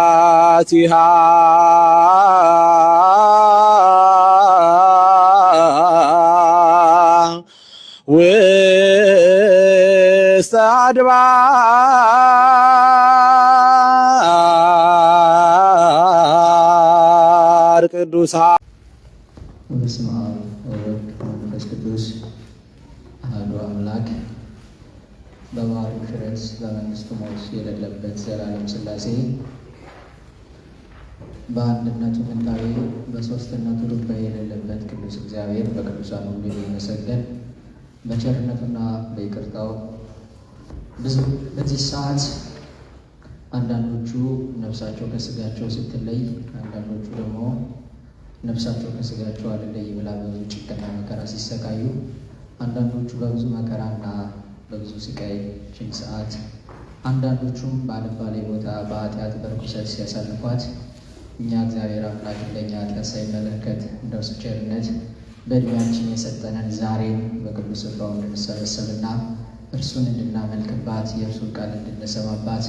መሰረታቲሃ ውስተ አድባር ቅዱሳን። በስመ አብ ወወልድ ወመንፈስ ቅዱስ አሐዱ አምላክ። በባሕርዩ ሽረት በመንግሥቱ ሞት የሌለበት ዘላለም ሥላሴ በአንድነቱ ምንታዊ በሦስትነቱ ርባኤ የሌለበት ቅዱስ እግዚአብሔር በቅዱሳን ሁሉ የሚመሰገን በቸርነቱና በይቅርታው ብዙ በዚህ ሰዓት አንዳንዶቹ ነፍሳቸው ከሥጋቸው ስትለይ፣ አንዳንዶቹ ደግሞ ነፍሳቸው ከሥጋቸው አልለይ ብላ በብዙ ጭንቅና መከራ ሲሰቃዩ፣ አንዳንዶቹ በብዙ መከራና በብዙ ስቃይ ችን ሰዓት፣ አንዳንዶቹም ባልባሌ ቦታ በኃጢአት በርኩሰት ሲያሳልፏት፣ እኛ እግዚአብሔር አምላክ እንደኛ ኃጢአት ሳይመለከት እንደ እርሱ ቸርነት በዕድሜያችን የሰጠነን ዛሬን በቅዱስ ስፍራው እንድንሰበሰብና እርሱን እንድናመልክባት የእርሱን ቃል እንድንሰማባት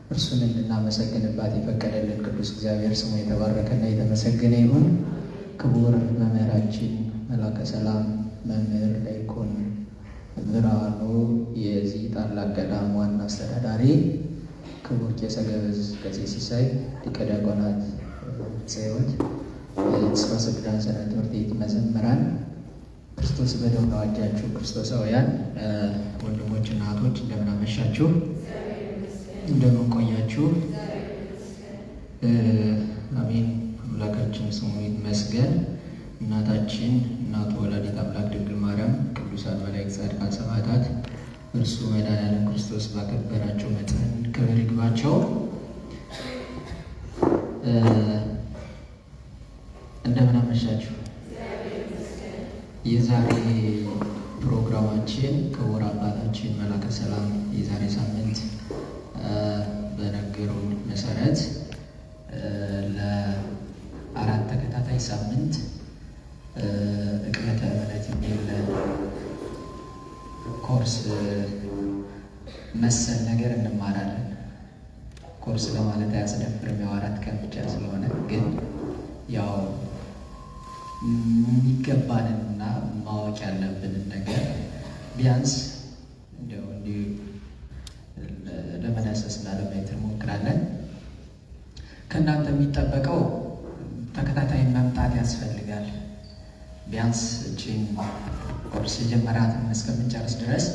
እርሱን እንድናመሰግንባት የፈቀደልን ቅዱስ እግዚአብሔር ስሙ የተባረከና የተመሰገነ ይሁን። ክቡር መምህራችን መላከ ሰላም መምህር ዲያቆን ብርሃኑ የዚህ ታላቅ ገዳም ዋና አስተዳዳሪ፣ ክቡር ቄሰ ገበዝ ቀሲስ ሲሳይ ሊቀ ዲያቆናት ጽዮን የጽርሐ ሰግዳን ሰንበት ትምህርት ቤት መዘምራን፣ ክርስቶስ በደሙ የዋጃችሁ ክርስቶሳውያን ወንድሞችና እህቶች እንደምን አመሻችሁ? እንደምን ቆያችሁ? አሜን። አምላካችን ስሙ ይመስገን። እናታችን እናቱ ወላዲተ አምላክ ድንግል ማርያም፣ ቅዱሳን መላእክት፣ ጻድቃን፣ ሰማዕታት እርሱ መድኃኒዓለም ክርስቶስ ባከበራቸው መጠን ክብር ይግባቸው። እንደምን አመሻችሁ? የዛሬ ፕሮግራማችን ክቡር አባታችን መላከ ሰላም የዛሬ ሳምንት በነገሩን መሰረት ለአራት ተከታታይ ሳምንት ዕቅበተ እምነት የሚል ኮርስ መሰል ነገር እንማራለን። ኮርስ ለማለት አያስደፍርም፣ ያው 4 ቀን ብቻ ስለሆነ፣ ግን ያው የሚገባንንና ማወቅ ያለብንን ነገር ቢያንስ እንዲሁ ለመዳሰስና ለማየት እንሞክራለን። ከእናንተ የሚጠበቀው ተከታታይ መምጣት ያስፈልጋል። ቢያንስ እችን ኮርስ ጀመራትን እስከምንጨርስ ድረስ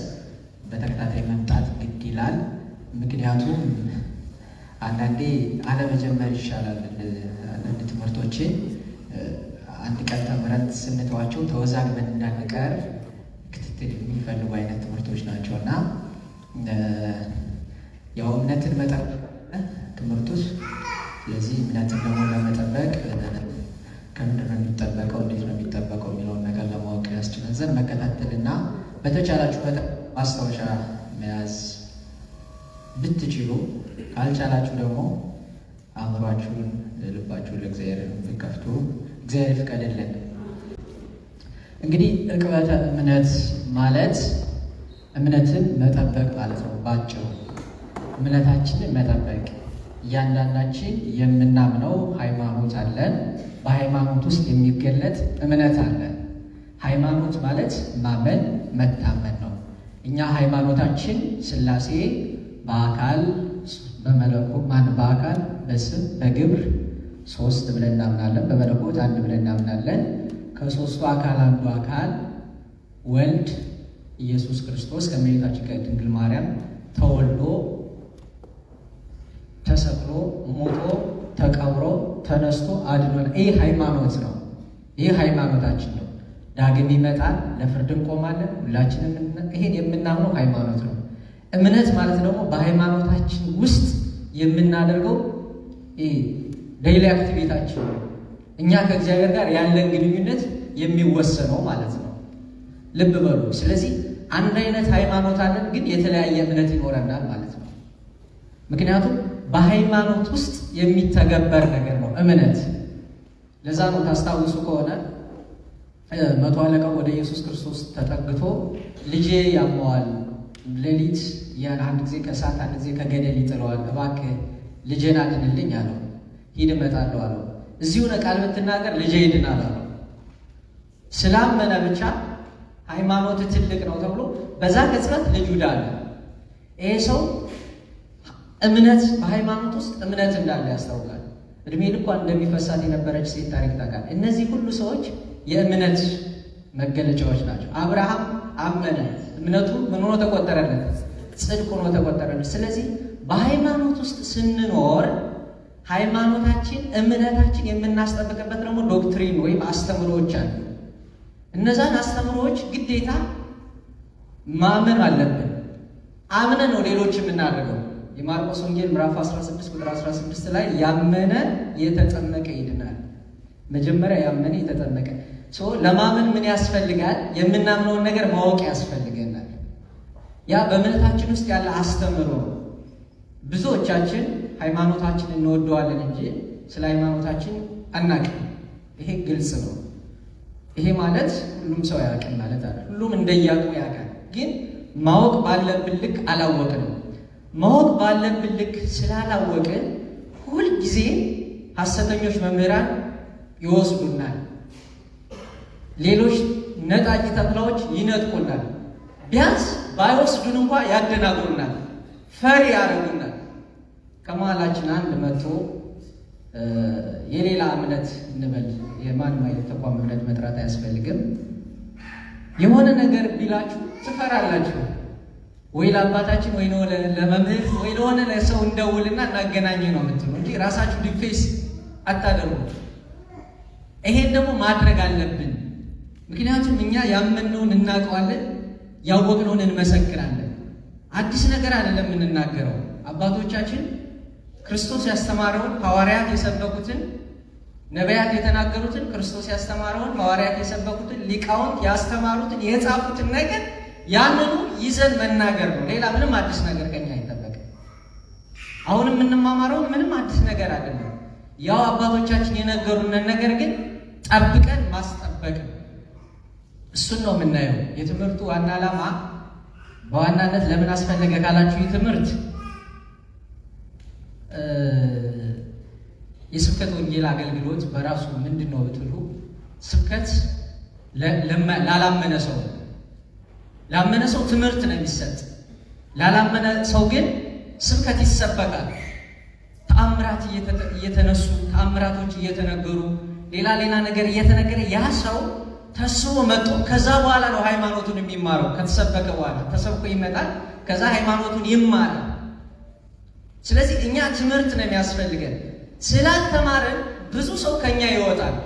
በተከታታይ መምጣት ግድ ይላል። ምክንያቱም አንዳንዴ አለመጀመር ይሻላል። አንዳንድ ትምህርቶችን አንድ ቀን ተምረን ስንተዋቸው ተወዛግበን እንዳንቀር ክትትል የሚፈልጉ አይነት ትምህርቶች ናቸው እና ያው እምነትን መጠበቅ ትምህርቱ። ስለዚህ እምነትን ደግሞ ለመጠበቅ ከምንድን ነው የሚጠበቀው፣ እንዴት ነው የሚጠበቀው የሚለውን ነገር ለማወቅ ያስችለን ዘንድ መከታተልና በተቻላችሁ መጠን ማስታወሻ መያዝ ብትችሉ፣ ካልቻላችሁ ደግሞ አእምሯችሁን ልባችሁን ለእግዚአብሔር ብትከፍቱ እግዚአብሔር ይፍቀድልን። እንግዲህ ዕቅበተ እምነት ማለት እምነትን መጠበቅ ማለት ነው ባጭሩ። እምነታችንን መጠበቅ፣ እያንዳንዳችን የምናምነው ሃይማኖት አለን። በሃይማኖት ውስጥ የሚገለጥ እምነት አለ። ሃይማኖት ማለት ማመን መታመን ነው። እኛ ሃይማኖታችን ሥላሴ በአካል በመለኮት በአካል በስም በግብር 3 ብለን እናምናለን። በመለኮት 1 ብለን እናምናለን። ከሦስቱ አካል አንዱ አካል ወልድ ኢየሱስ ክርስቶስ ከእመቤታችን ከድንግል ማርያም ተወልዶ ተሰቅሎ ሞቶ ተቀብሮ ተነስቶ አድኖን። ይህ ሃይማኖት ነው። ይህ ሃይማኖታችን ነው። ዳግም ይመጣል፣ ለፍርድ እንቆማለን። ሁላችንም ይሄን የምናምነው ሃይማኖት ነው። እምነት ማለት ደግሞ በሃይማኖታችን ውስጥ የምናደርገው ዴይሊ አክቲቪታችን ነው። እኛ ከእግዚአብሔር ጋር ያለን ግንኙነት የሚወሰነው ማለት ነው። ልብ በሉ። ስለዚህ አንድ አይነት ሃይማኖት አለን፣ ግን የተለያየ እምነት ይኖረናል ማለት ነው። ምክንያቱም በሃይማኖት ውስጥ የሚተገበር ነገር ነው እምነት። ለዛ ነው ታስታውሱ ከሆነ መቶ አለቃው ወደ ኢየሱስ ክርስቶስ ተጠግቶ ልጄ ያመዋል፣ ሌሊት አንድ ጊዜ ከእሳት አንድ ጊዜ ከገደል ይጥለዋል፣ እባክህ ልጄን አድንልኝ አለው። ሂድ እመጣለሁ አለው። እዚሁ ቃል ብትናገር ልጄ ይድናል አለው። ስላመነ ብቻ ሃይማኖት ትልቅ ነው ተብሎ በዛ ቅጽበት ልጁ ዳነ። ይሄ ሰው እምነት በሃይማኖት ውስጥ እምነት እንዳለ ያስታውቃል። እድሜ ልኳን እንደሚፈሳት የነበረች ሴት ታሪክ ታውቃለህ። እነዚህ ሁሉ ሰዎች የእምነት መገለጫዎች ናቸው። አብርሃም አመነ፣ እምነቱ ምን ሆኖ ተቆጠረለት? ጽድቅ ሆኖ ተቆጠረለት። ስለዚህ በሃይማኖት ውስጥ ስንኖር ሃይማኖታችን እምነታችን የምናስጠብቅበት ደግሞ ዶክትሪን ወይም አስተምሮዎች አሉ። እነዛን አስተምሮዎች ግዴታ ማመን አለብን። አምነን ነው ሌሎች የምናደርገው። የማርቆስ ወንጌል ምዕራፍ 16 ቁጥር 16 ላይ ያመነ የተጠመቀ ይድናል። መጀመሪያ ያመነ የተጠመቀ ለማመን ምን ያስፈልጋል? የምናምነውን ነገር ማወቅ ያስፈልገናል። ያ በእምነታችን ውስጥ ያለ አስተምሮ። ብዙዎቻችን ሃይማኖታችን እንወደዋለን እንጂ ስለ ሃይማኖታችን አናውቅም። ይሄ ግልጽ ነው። ይሄ ማለት ሁሉም ሰው ያውቃል ማለት አይደለም። ሁሉም እንደያውቁ ያውቃል፣ ግን ማወቅ ባለብን ልክ አላወቅንም። ማወቅ ባለብን ልክ ስላላወቅን ሁልጊዜ ሐሰተኞች መምህራን ይወስዱናል። ሌሎች ነጣቂ ተኩላዎች ይነጥቁናል። ቢያንስ ባይወስዱን እንኳ ያደናግሩናል፣ ፈሪ ያደርጉናል። ከመሃላችን አንድ መጥቶ የሌላ እምነት እንበል፣ የማንም አይነት ተቋም እምነት መጥራት አያስፈልግም፣ የሆነ ነገር ቢላችሁ ትፈራላችሁ። ወይ ለአባታችን ወይ ለመምህር ወይ ለሆነ ለሰው እንደውልና እናገናኝ ነው የምትሉ እንጂ ራሳችሁ ዲፌንስ አታደርጉ። ይሄን ደግሞ ማድረግ አለብን። ምክንያቱም እኛ ያመንነውን እናውቀዋለን፣ ያወቅነውን እንመሰክራለን። አዲስ ነገር አይደለም የምንናገረው። አባቶቻችን ክርስቶስ ያስተማረውን፣ ሐዋርያት የሰበኩትን፣ ነቢያት የተናገሩትን፣ ክርስቶስ ያስተማረውን፣ ሐዋርያት የሰበኩትን፣ ሊቃውንት ያስተማሩትን፣ የጻፉትን ነገር ያንኑ ይዘን መናገር ነው። ሌላ ምንም አዲስ ነገር ከኛ አይጠበቅም። አሁን የምንማማረውን ምንም አዲስ ነገር አይደለም። ያው አባቶቻችን የነገሩንን ነገር ግን ጠብቀን ማስጠበቅ ነው። እሱን ነው የምናየው። የትምህርቱ ዋና ዓላማ በዋናነት ለምን አስፈለገ ካላችሁ ትምህርት የስብከት ወንጌል አገልግሎት በራሱ ምንድን ነው ብትሉ፣ ስብከት ላላመነ ሰው ላመነ ሰው ትምህርት ነው የሚሰጥ። ላላመነ ሰው ግን ስብከት ይሰበካል። ተአምራት እየተነሱ ተአምራቶች እየተነገሩ ሌላ ነገር እየተነገረ ያ ሰው ተስቦ መጥቶ ከዛ በኋላ ነው ሃይማኖቱን የሚማረው። ከተሰበከ በኋላ ተሰብኮ ይመጣል፣ ከዛ ሃይማኖቱን ይማራል። ስለዚህ እኛ ትምህርት ነው የሚያስፈልገን። ስላልተማረን ብዙ ሰው ከኛ ይወጣል።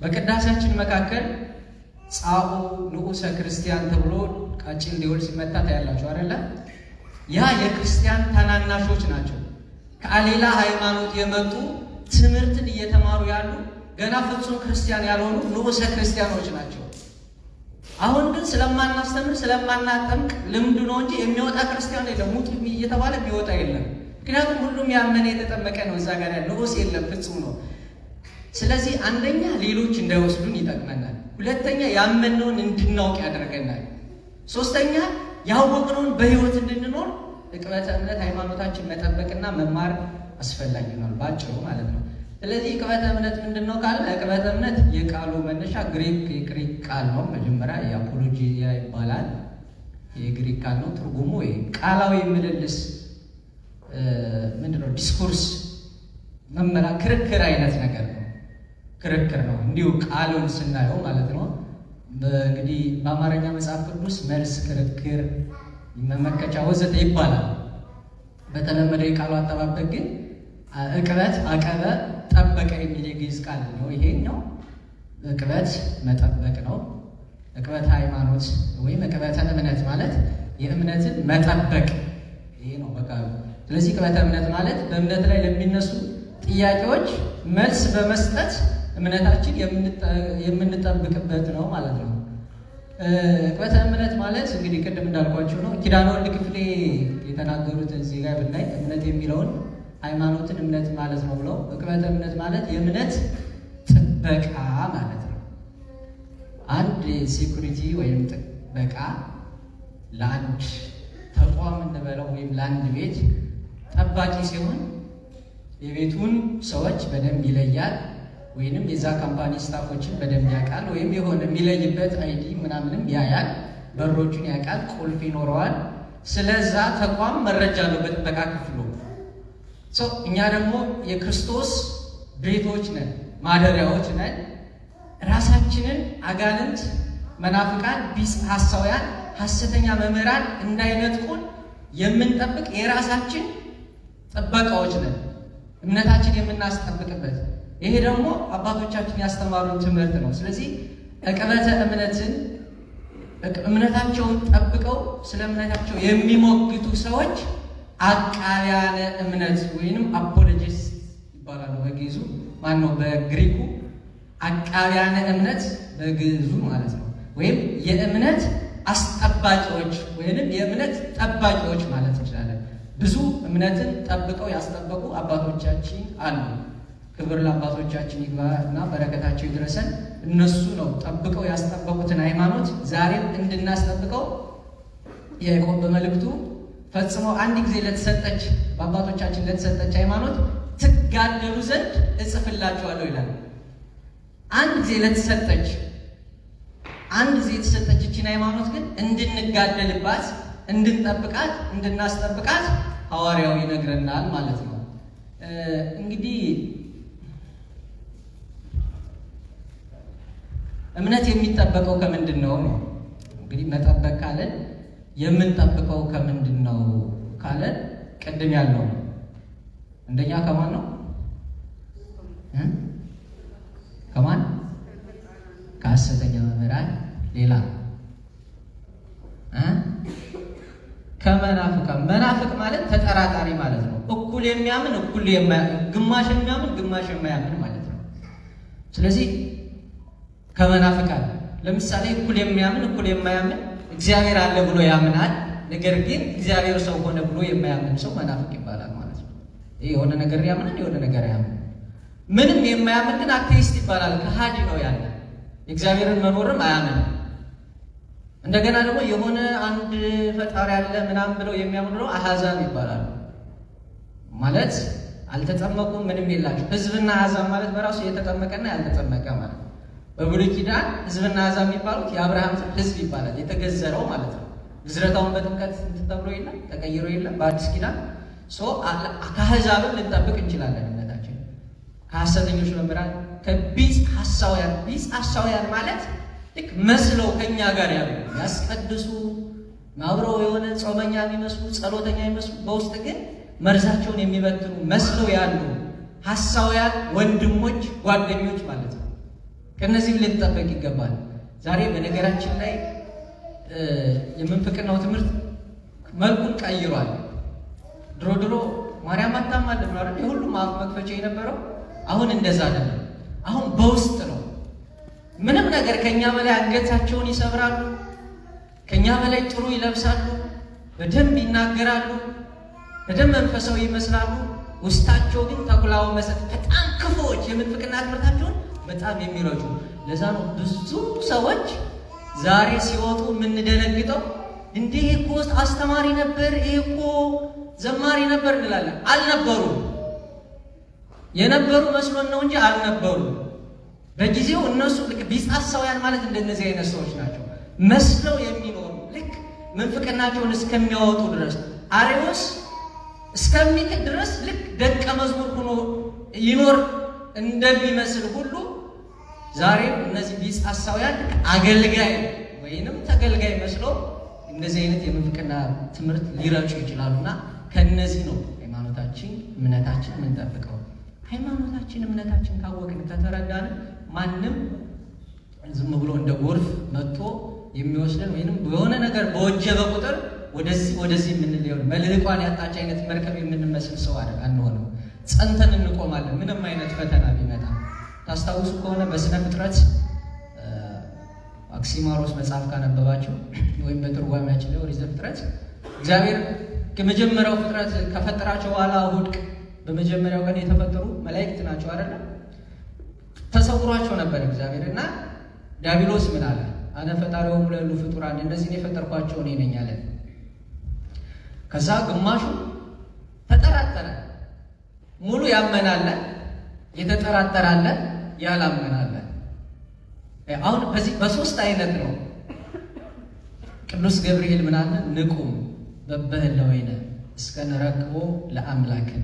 በቅዳሴያችን መካከል ጻኡ ንዑሰ ክርስቲያን ተብሎ ቃጭል ሊወል ሲመታ ታያላችሁ አይደለ? ያ የክርስቲያን ታናናሾች ናቸው። ከሌላ ሃይማኖት የመጡ ትምህርትን እየተማሩ ያሉ ገና ፍጹም ክርስቲያን ያልሆኑ ንዑሰ ክርስቲያኖች ናቸው። አሁን ግን ስለማናስተምር ስለማናጠምቅ ልምዱ ነው እንጂ የሚወጣ ክርስቲያን የለም። ሙቱ እየተባለ የሚወጣ የለም። ምክንያቱም ሁሉም ያመነ የተጠመቀ ነው። እዛ ጋር ንዑስ የለም፣ ፍጹም ነው። ስለዚህ አንደኛ ሌሎች እንዳይወስዱን ይጠቅመናል። ሁለተኛ ያመነውን እንድናውቅ ያደርገናል። ሶስተኛ ያወቅነውን በሕይወት እንድንኖር ዕቅበተ እምነት ሃይማኖታችን መጠበቅና መማር አስፈላጊ ነው፣ ባጭሩ ማለት ነው። ስለዚህ ዕቅበተ እምነት ምንድን ነው ካለ፣ ዕቅበተ እምነት የቃሉ መነሻ የግሪክ ቃል ነው። መጀመሪያ የአፖሎጂያ ይባላል። የግሪክ ቃል ነው። ትርጉሙ ቃላዊ ምልልስ ምንድነው? ዲስኮርስ፣ ክርክር አይነት ነገር ነው። ክርክር ነው እንዲሁ ቃሉን ስናየው ማለት ነው። እንግዲህ በአማርኛ መጽሐፍ ቅዱስ መልስ፣ ክርክር፣ መመከቻ ወዘተ ይባላል። በተለመደ የቃሉ አጠባበቅ ግን ዕቅበት፣ አቀበ፣ ጠበቀ የሚል የግዕዝ ቃል ነው። ይሄኛው ዕቅበት መጠበቅ ነው። ዕቅበተ ሃይማኖት ወይም ዕቅበተ እምነት ማለት የእምነትን መጠበቅ ይሄ ነው በቃሉ። ስለዚህ ዕቅበተ እምነት ማለት በእምነት ላይ ለሚነሱ ጥያቄዎች መልስ በመስጠት እምነታችን የምንጠብቅበት ነው ማለት ነው። ዕቅበተ እምነት ማለት እንግዲህ ቅድም እንዳልኳቸው ነው። ኪዳነ ወልድ ክፍሌ የተናገሩት እዚህ ጋር ብናይ እምነት የሚለውን ሃይማኖትን እምነት ማለት ነው ብለው፣ ዕቅበተ እምነት ማለት የእምነት ጥበቃ ማለት ነው። አንድ ሴኩሪቲ ወይም ጥበቃ ለአንድ ተቋም እንበለው ወይም ለአንድ ቤት ጠባቂ ሲሆን የቤቱን ሰዎች በደንብ ይለያል፣ ወይንም የዛ ካምፓኒ ስታፎችን በደንብ ያውቃል፣ ወይም የሆነ የሚለይበት አይዲ ምናምንም ያያል፣ በሮቹን ያውቃል፣ ቁልፍ ይኖረዋል። ስለዛ ተቋም መረጃ ነው በጥበቃ ክፍሉ። እኛ ደግሞ የክርስቶስ ቤቶች ነን፣ ማደሪያዎች ነን። ራሳችንን አጋንንት፣ መናፍቃን፣ ቢጽ ሐሳውያን፣ ሐሰተኛ መምህራን እንዳይነጥቁን የምንጠብቅ የራሳችን ጥበቃዎች ነን፣ እምነታችን የምናስጠብቅበት። ይሄ ደግሞ አባቶቻችን ያስተማሩን ትምህርት ነው። ስለዚህ ዕቅበተ እምነታቸውን ጠብቀው ስለ እምነታቸው የሚሞግቱ ሰዎች አቃቢያነ እምነት ወይንም አፖሎጂስት ይባላሉ በግዕዙ። ማን ነው በግሪኩ? አቃቢያነ እምነት በግዕዙ ማለት ነው። ወይም የእምነት አስጠባቂዎች ወይንም የእምነት ጠባቂዎች ማለት እንችላለን። ብዙ እምነትን ጠብቀው ያስጠበቁ አባቶቻችን አሉ። ክብር ለአባቶቻችን ይግባ እና በረከታቸው ይድረሰን። እነሱ ነው ጠብቀው ያስጠበቁትን ሃይማኖት ዛሬም እንድናስጠብቀው ያዕቆብ በመልእክቱ ፈጽሞ አንድ ጊዜ ለተሰጠች በአባቶቻችን ለተሰጠች ሃይማኖት ትጋደሉ ዘንድ እጽፍላችኋለሁ ይላል። አንድ ጊዜ የተሰጠች እችን ሃይማኖት ግን እንድንጋደልባት፣ እንድንጠብቃት፣ እንድናስጠብቃት ሐዋርያው ይነግረናል ማለት ነው። እንግዲህ እምነት የሚጠበቀው ከምንድን ነው? እንግዲህ መጠበቅ ካለን የምንጠብቀው ከምንድን ነው ካለን ቅድም ያለው ነው። እንደኛ ከማን ነው? ከማን? ከሐሰተኛ መምህራን። ሌላ ከመናፍቃን። መናፍቅ ማለት ተጠራጣሪ ማለት ነው። እኩል የሚያምን እኩል የማያምን፣ ግማሽ የሚያምን ግማሽ የማያምን ማለት ነው። ስለዚህ ከመናፍቃን ለምሳሌ እኩል የሚያምን እኩል የማያምን እግዚአብሔር አለ ብሎ ያምናል፣ ነገር ግን እግዚአብሔር ሰው ሆነ ብሎ የማያምን ሰው መናፍቅ ይባላል ማለት ነው። ይህ የሆነ ነገር ያምናል፣ የሆነ ነገር ያምን። ምንም የማያምን ግን አቴይስት ይባላል። ከሃዲ ነው ያለ፣ የእግዚአብሔርን መኖርም አያምን። እንደገና ደግሞ የሆነ አንድ ፈጣሪ አለ ምናምን ብለው የሚያምኑ አሕዛብ ይባላሉ። ማለት አልተጠመቁም፣ ምንም የላቸው። ህዝብና አሕዛብ ማለት በራሱ የተጠመቀና ያልተጠመቀ ማለት ነው። በብሉይ ኪዳን ህዝብና አሕዛብ የሚባሉት የአብርሃም ህዝብ ይባላል፣ የተገዘረው ማለት ነው። ግዝረታውን በጥምቀት ተብሎ የለም ተቀይሮ የለም። በአዲስ ኪዳን ከአሕዛብም ልንጠብቅ እንችላለን እምነታችን ከሐሰተኞች መምህራን፣ ከቢጽ ሐሳውያን። ቢጽ ሐሳውያን ማለት ልክ መስለው ከኛ ጋር ያሉ ያስቀድሱ አብረው የሆነ ጾመኛ የሚመስሉ ጸሎተኛ የሚመስሉ በውስጥ ግን መርዛቸውን የሚበትኑ መስለው ያሉ ሐሳውያን ወንድሞች፣ ጓደኞች ማለት ነው። ከነዚህም ልንጠበቅ ይገባል። ዛሬ በነገራችን ላይ የምንፍቅናው ትምህርት መልኩን ቀይሯል። ድሮ ማርያም አታማልድ ነው አይደል? የሁሉም አፍ መክፈቻ የነበረው አሁን እንደዛ አይደለም። አሁን በውስጥ ነው። ምንም ነገር ከኛ በላይ አንገታቸውን ይሰብራሉ፣ ከኛ በላይ ጥሩ ይለብሳሉ፣ በደንብ ይናገራሉ፣ በደንብ መንፈሳዊ ይመስላሉ። ውስጣቸው ግን ተኩላው መሰጥ በጣም ክፉዎች፣ የምንፍቅና ትምህርታቸውን በጣም የሚረጁ። ለዛ ነው ብዙ ሰዎች ዛሬ ሲወጡ የምንደነግጠው። እንዲህ እኮ አስተማሪ ነበር፣ ይሄ እኮ ዘማሪ ነበር እንላለን። አልነበሩም። የነበሩ መስሎን ነው እንጂ አልነበሩ። በጊዜው እነሱ ልክ ቢጽ ሐሳውያን ማለት እንደነዚህ አይነት ሰዎች ናቸው። መስለው የሚኖሩ ልክ ምንፍቅናቸውን እስከሚያወጡ ድረስ አርዮስ እስከሚክድ ድረስ ልክ ደቀ መዝሙር ሆኖ ይኖር እንደሚመስል ሁሉ ዛሬም እነዚህ ቢጽ ሐሳውያን አገልጋይ ወይንም ተገልጋይ መስለው እንደዚህ አይነት የምንፍቅና ትምህርት ሊረጩ ይችላሉና ከነዚህ ነው ሃይማኖታችን እምነታችን የምንጠብቀው። ሃይማኖታችን እምነታችን ካወቅን ከተረዳን ማንም ዝም ብሎ እንደ ጎርፍ መጥቶ የሚወስደን ወይንም በሆነ ነገር በወጀበ ቁጥር ወደዚህ የምንለው መልህቋን ያጣች አይነት መርከብ የምንመስል ሰው አንሆንም። ጸንተን እንቆማለን ምንም አይነት ፈተና ቢመጣ። ታስታውሱ ከሆነ በስነ ፍጥረት አክሲማሮስ መጽሐፍ ካነበባቸው ወይም በትርጓሜያችን ላይ ኦሪት ዘፍጥረት እግዚአብሔር ከመጀመሪያው ፍጥረት ከፈጠራቸው በኋላ እሑድ በመጀመሪያው ቀን የተፈጠሩ መላእክት ናቸው አይደል? ተሰውሯቸው ነበር እግዚአብሔር እና ዲያብሎስ ምን አለ? አነ ፈጣሪው ለሁሉ ፍጡራን እነዚህን የፈጠርኳቸው እኔ ነኝ አለ። ከዛ ግማሹ ተጠራጠረ። ሙሉ ያመናለ፣ የተጠራጠራለ፣ ያላመናለ። አሁን በዚህ በሶስት አይነት ነው። ቅዱስ ገብርኤል ምን አለ? ንቁም በበህለወይነ እስከ ነረክቦ ለአምላክነ።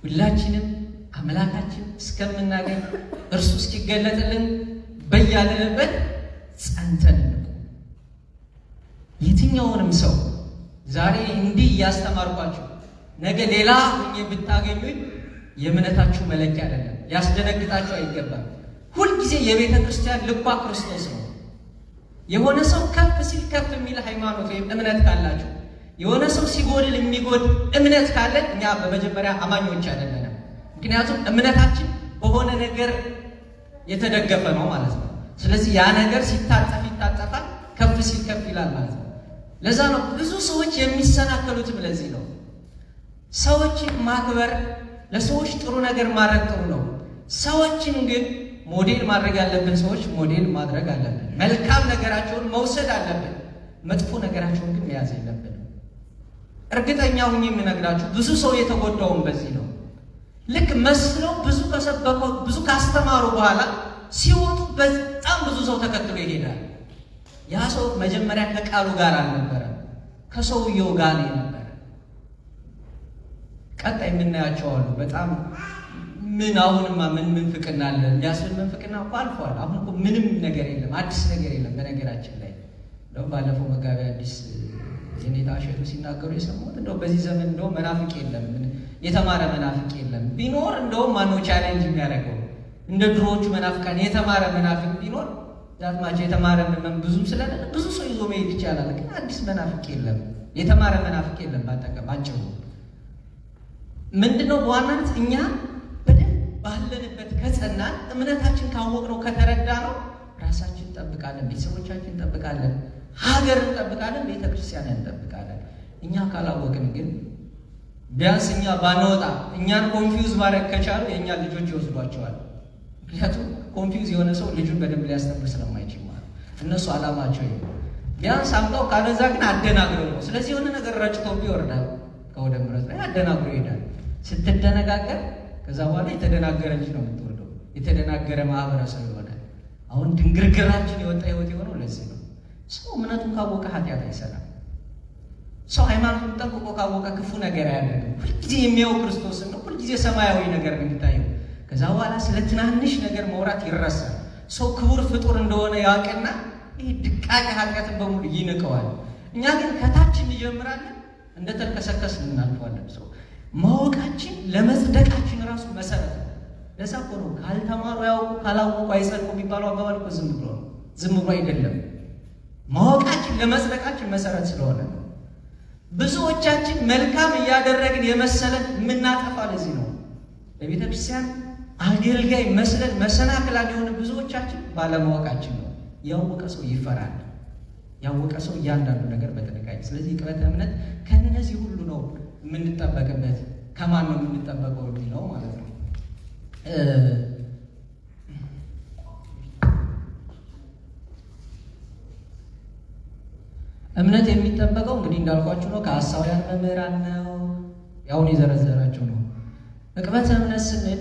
ሁላችንም አምላካችን እስከምናገኝ እርሱ እስኪገለጥልን በያለንበት ጸንተን ንቁ። የትኛውንም ሰው ዛሬ እንዲህ እያስተማርኳችሁ ነገ ሌላ ሆኜ ብታገኙኝ የእምነታችሁ መለኪያ አይደለም፣ ያስደነግጣችሁ አይገባም። ሁልጊዜ የቤተ ክርስቲያን ልቧ ክርስቶስ ነው። የሆነ ሰው ከፍ ሲል ከፍ የሚል ሃይማኖት ወይም እምነት ካላችሁ፣ የሆነ ሰው ሲጎድል የሚጎድ እምነት ካለን እኛ በመጀመሪያ አማኞች አይደለንም። ምክንያቱም እምነታችን በሆነ ነገር የተደገፈ ነው ማለት ነው። ስለዚህ ያ ነገር ሲታጠፍ ይታጠፋል፣ ከፍ ሲል ከፍ ይላል ማለት ነው። ለዛ ነው ብዙ ሰዎች የሚሰናከሉትም ለዚህ ነው። ሰዎችን ማክበር፣ ለሰዎች ጥሩ ነገር ማድረግ ጥሩ ነው። ሰዎችን ግን ሞዴል ማድረግ ያለብን ሰዎች ሞዴል ማድረግ አለብን። መልካም ነገራቸውን መውሰድ አለብን። መጥፎ ነገራቸውን ግን መያዝ የለብንም። እርግጠኛ ሁኜ የምነግራችሁ ብዙ ሰው የተጎዳውን በዚህ ነው። ልክ መስለው ብዙ ከሰበከው ብዙ ካስተማሩ በኋላ ሲወጡ በጣም ብዙ ሰው ተከትሎ ይሄዳል። ያ ሰው መጀመሪያ ከቃሉ ጋር አልነበረም፣ ከሰውየው ጋር ነው የነበረ። ቀጣይ የምናያቸው አሉ። በጣም ምን አሁንማ ምን ፍቅና አለ የሚያስብል መንፍቅና እኮ አልፏል። አሁን እኮ ምንም ነገር የለም፣ አዲስ ነገር የለም። በነገራችን ላይ እንደውም ባለፈው መጋቢ አዲስ የኔታ ሸቱ ሲናገሩ የሰማሁት እንደው በዚህ ዘመን እንደው መናፍቅ የለም፣ የተማረ መናፍቅ የለም። ቢኖር እንደውም ማነው ቻሌንጅ የሚያደርገው? እንደ ድሮዎቹ መናፍቃን የተማረ መናፍቅ ቢኖር ዛትማቸው የተማረ ምንም ብዙም ስለሌለ ብዙ ሰው ይዞ መሄድ ይቻላል። ግን አዲስ መናፍቅ የለም፣ የተማረ መናፍቅ የለም። ባጭሩ ምንድነው በዋናነት እኛ በደንብ ባለንበት ከጸናን፣ እምነታችን ካወቅነው ከተረዳ ነው ራሳችን እንጠብቃለን፣ ቤተሰቦቻችን እንጠብቃለን፣ ሀገር እንጠብቃለን፣ ቤተክርስቲያን እንጠብቃለን። እኛ ካላወቅን ግን ቢያንስ እኛ ባንወጣ እኛን ኮንፊውዝ ማድረግ ከቻሉ የእኛ ልጆች ይወስዷቸዋል። ምክንያቱም ኮንፊውዝ የሆነ ሰው ልጁን በደንብ ሊያስተምር ስለማይችል ማለት እነሱ አላማቸው ይሄ ቢያንስ አምጣው ካለዛ ግን አደናግረው ነው። ስለዚህ የሆነ ነገር ረጭተው ይወርዳል፣ ከወደ ምረት ላይ አደናግረው ይሄዳል። ስትደነጋገር ከዛ በኋላ የተደናገረ ልጅ ነው የምትወልደው፣ የተደናገረ ማህበረሰብ ይሆናል። አሁን ድንግርግራችን የወጣ ህይወት የሆነው ለዚህ ነው። ሰው እምነቱን ካወቀ ኃጢአት አይሰራም። ሰው ሃይማኖቱን ጠንቅቆ ካወቀ ክፉ ነገር አያደርግም። ሁልጊዜ የሚያው ክርስቶስን ነው። ሁልጊዜ ሰማያዊ ነገር ነው የሚታየው። ከዛ በኋላ ስለ ትናንሽ ነገር መውራት ይረሳል። ሰው ክቡር ፍጡር እንደሆነ ያውቅና ይህ ድቃቂ ኃጢአትን በሙሉ ይንቀዋል። እኛ ግን ከታች እንጀምራለን፣ እንደተልከሰከስን እናልፈዋለን። ሰው ማወቃችን ለመጽደቃችን ራሱ መሰረት ነው። ለዛ እኮ ነው ካልተማሩ ያውቁ ካላወቁ አይጸድቁ የሚባለው አባባል እኮ ዝም ብሎ ነው፣ ዝም ብሎ አይደለም። ማወቃችን ለመጽደቃችን መሰረት ስለሆነ ነው። ብዙዎቻችን መልካም እያደረግን የመሰለን የምናጠፋ ለዚህ ነው። በቤተ ክርስቲያን አገልጋይ መስለን መሰናክላን የሆነ ብዙዎቻችን ባለማወቃችን ነው። ያወቀ ሰው ይፈራል፣ ያወቀ ሰው እያንዳንዱ ነገር በጥንቃቄ። ስለዚህ ቅበተ እምነት ከነዚህ ሁሉ ነው የምንጠበቅበት። ከማን ነው የምንጠበቀው የሚለው ማለት ነው። እምነት የሚጠበቀው እንግዲህ እንዳልኳችሁ ነው፣ ከሐሳውያን መምህራን ነው። ያውን የዘረዘራቸው ነው። ዕቅበተ እምነት ስንል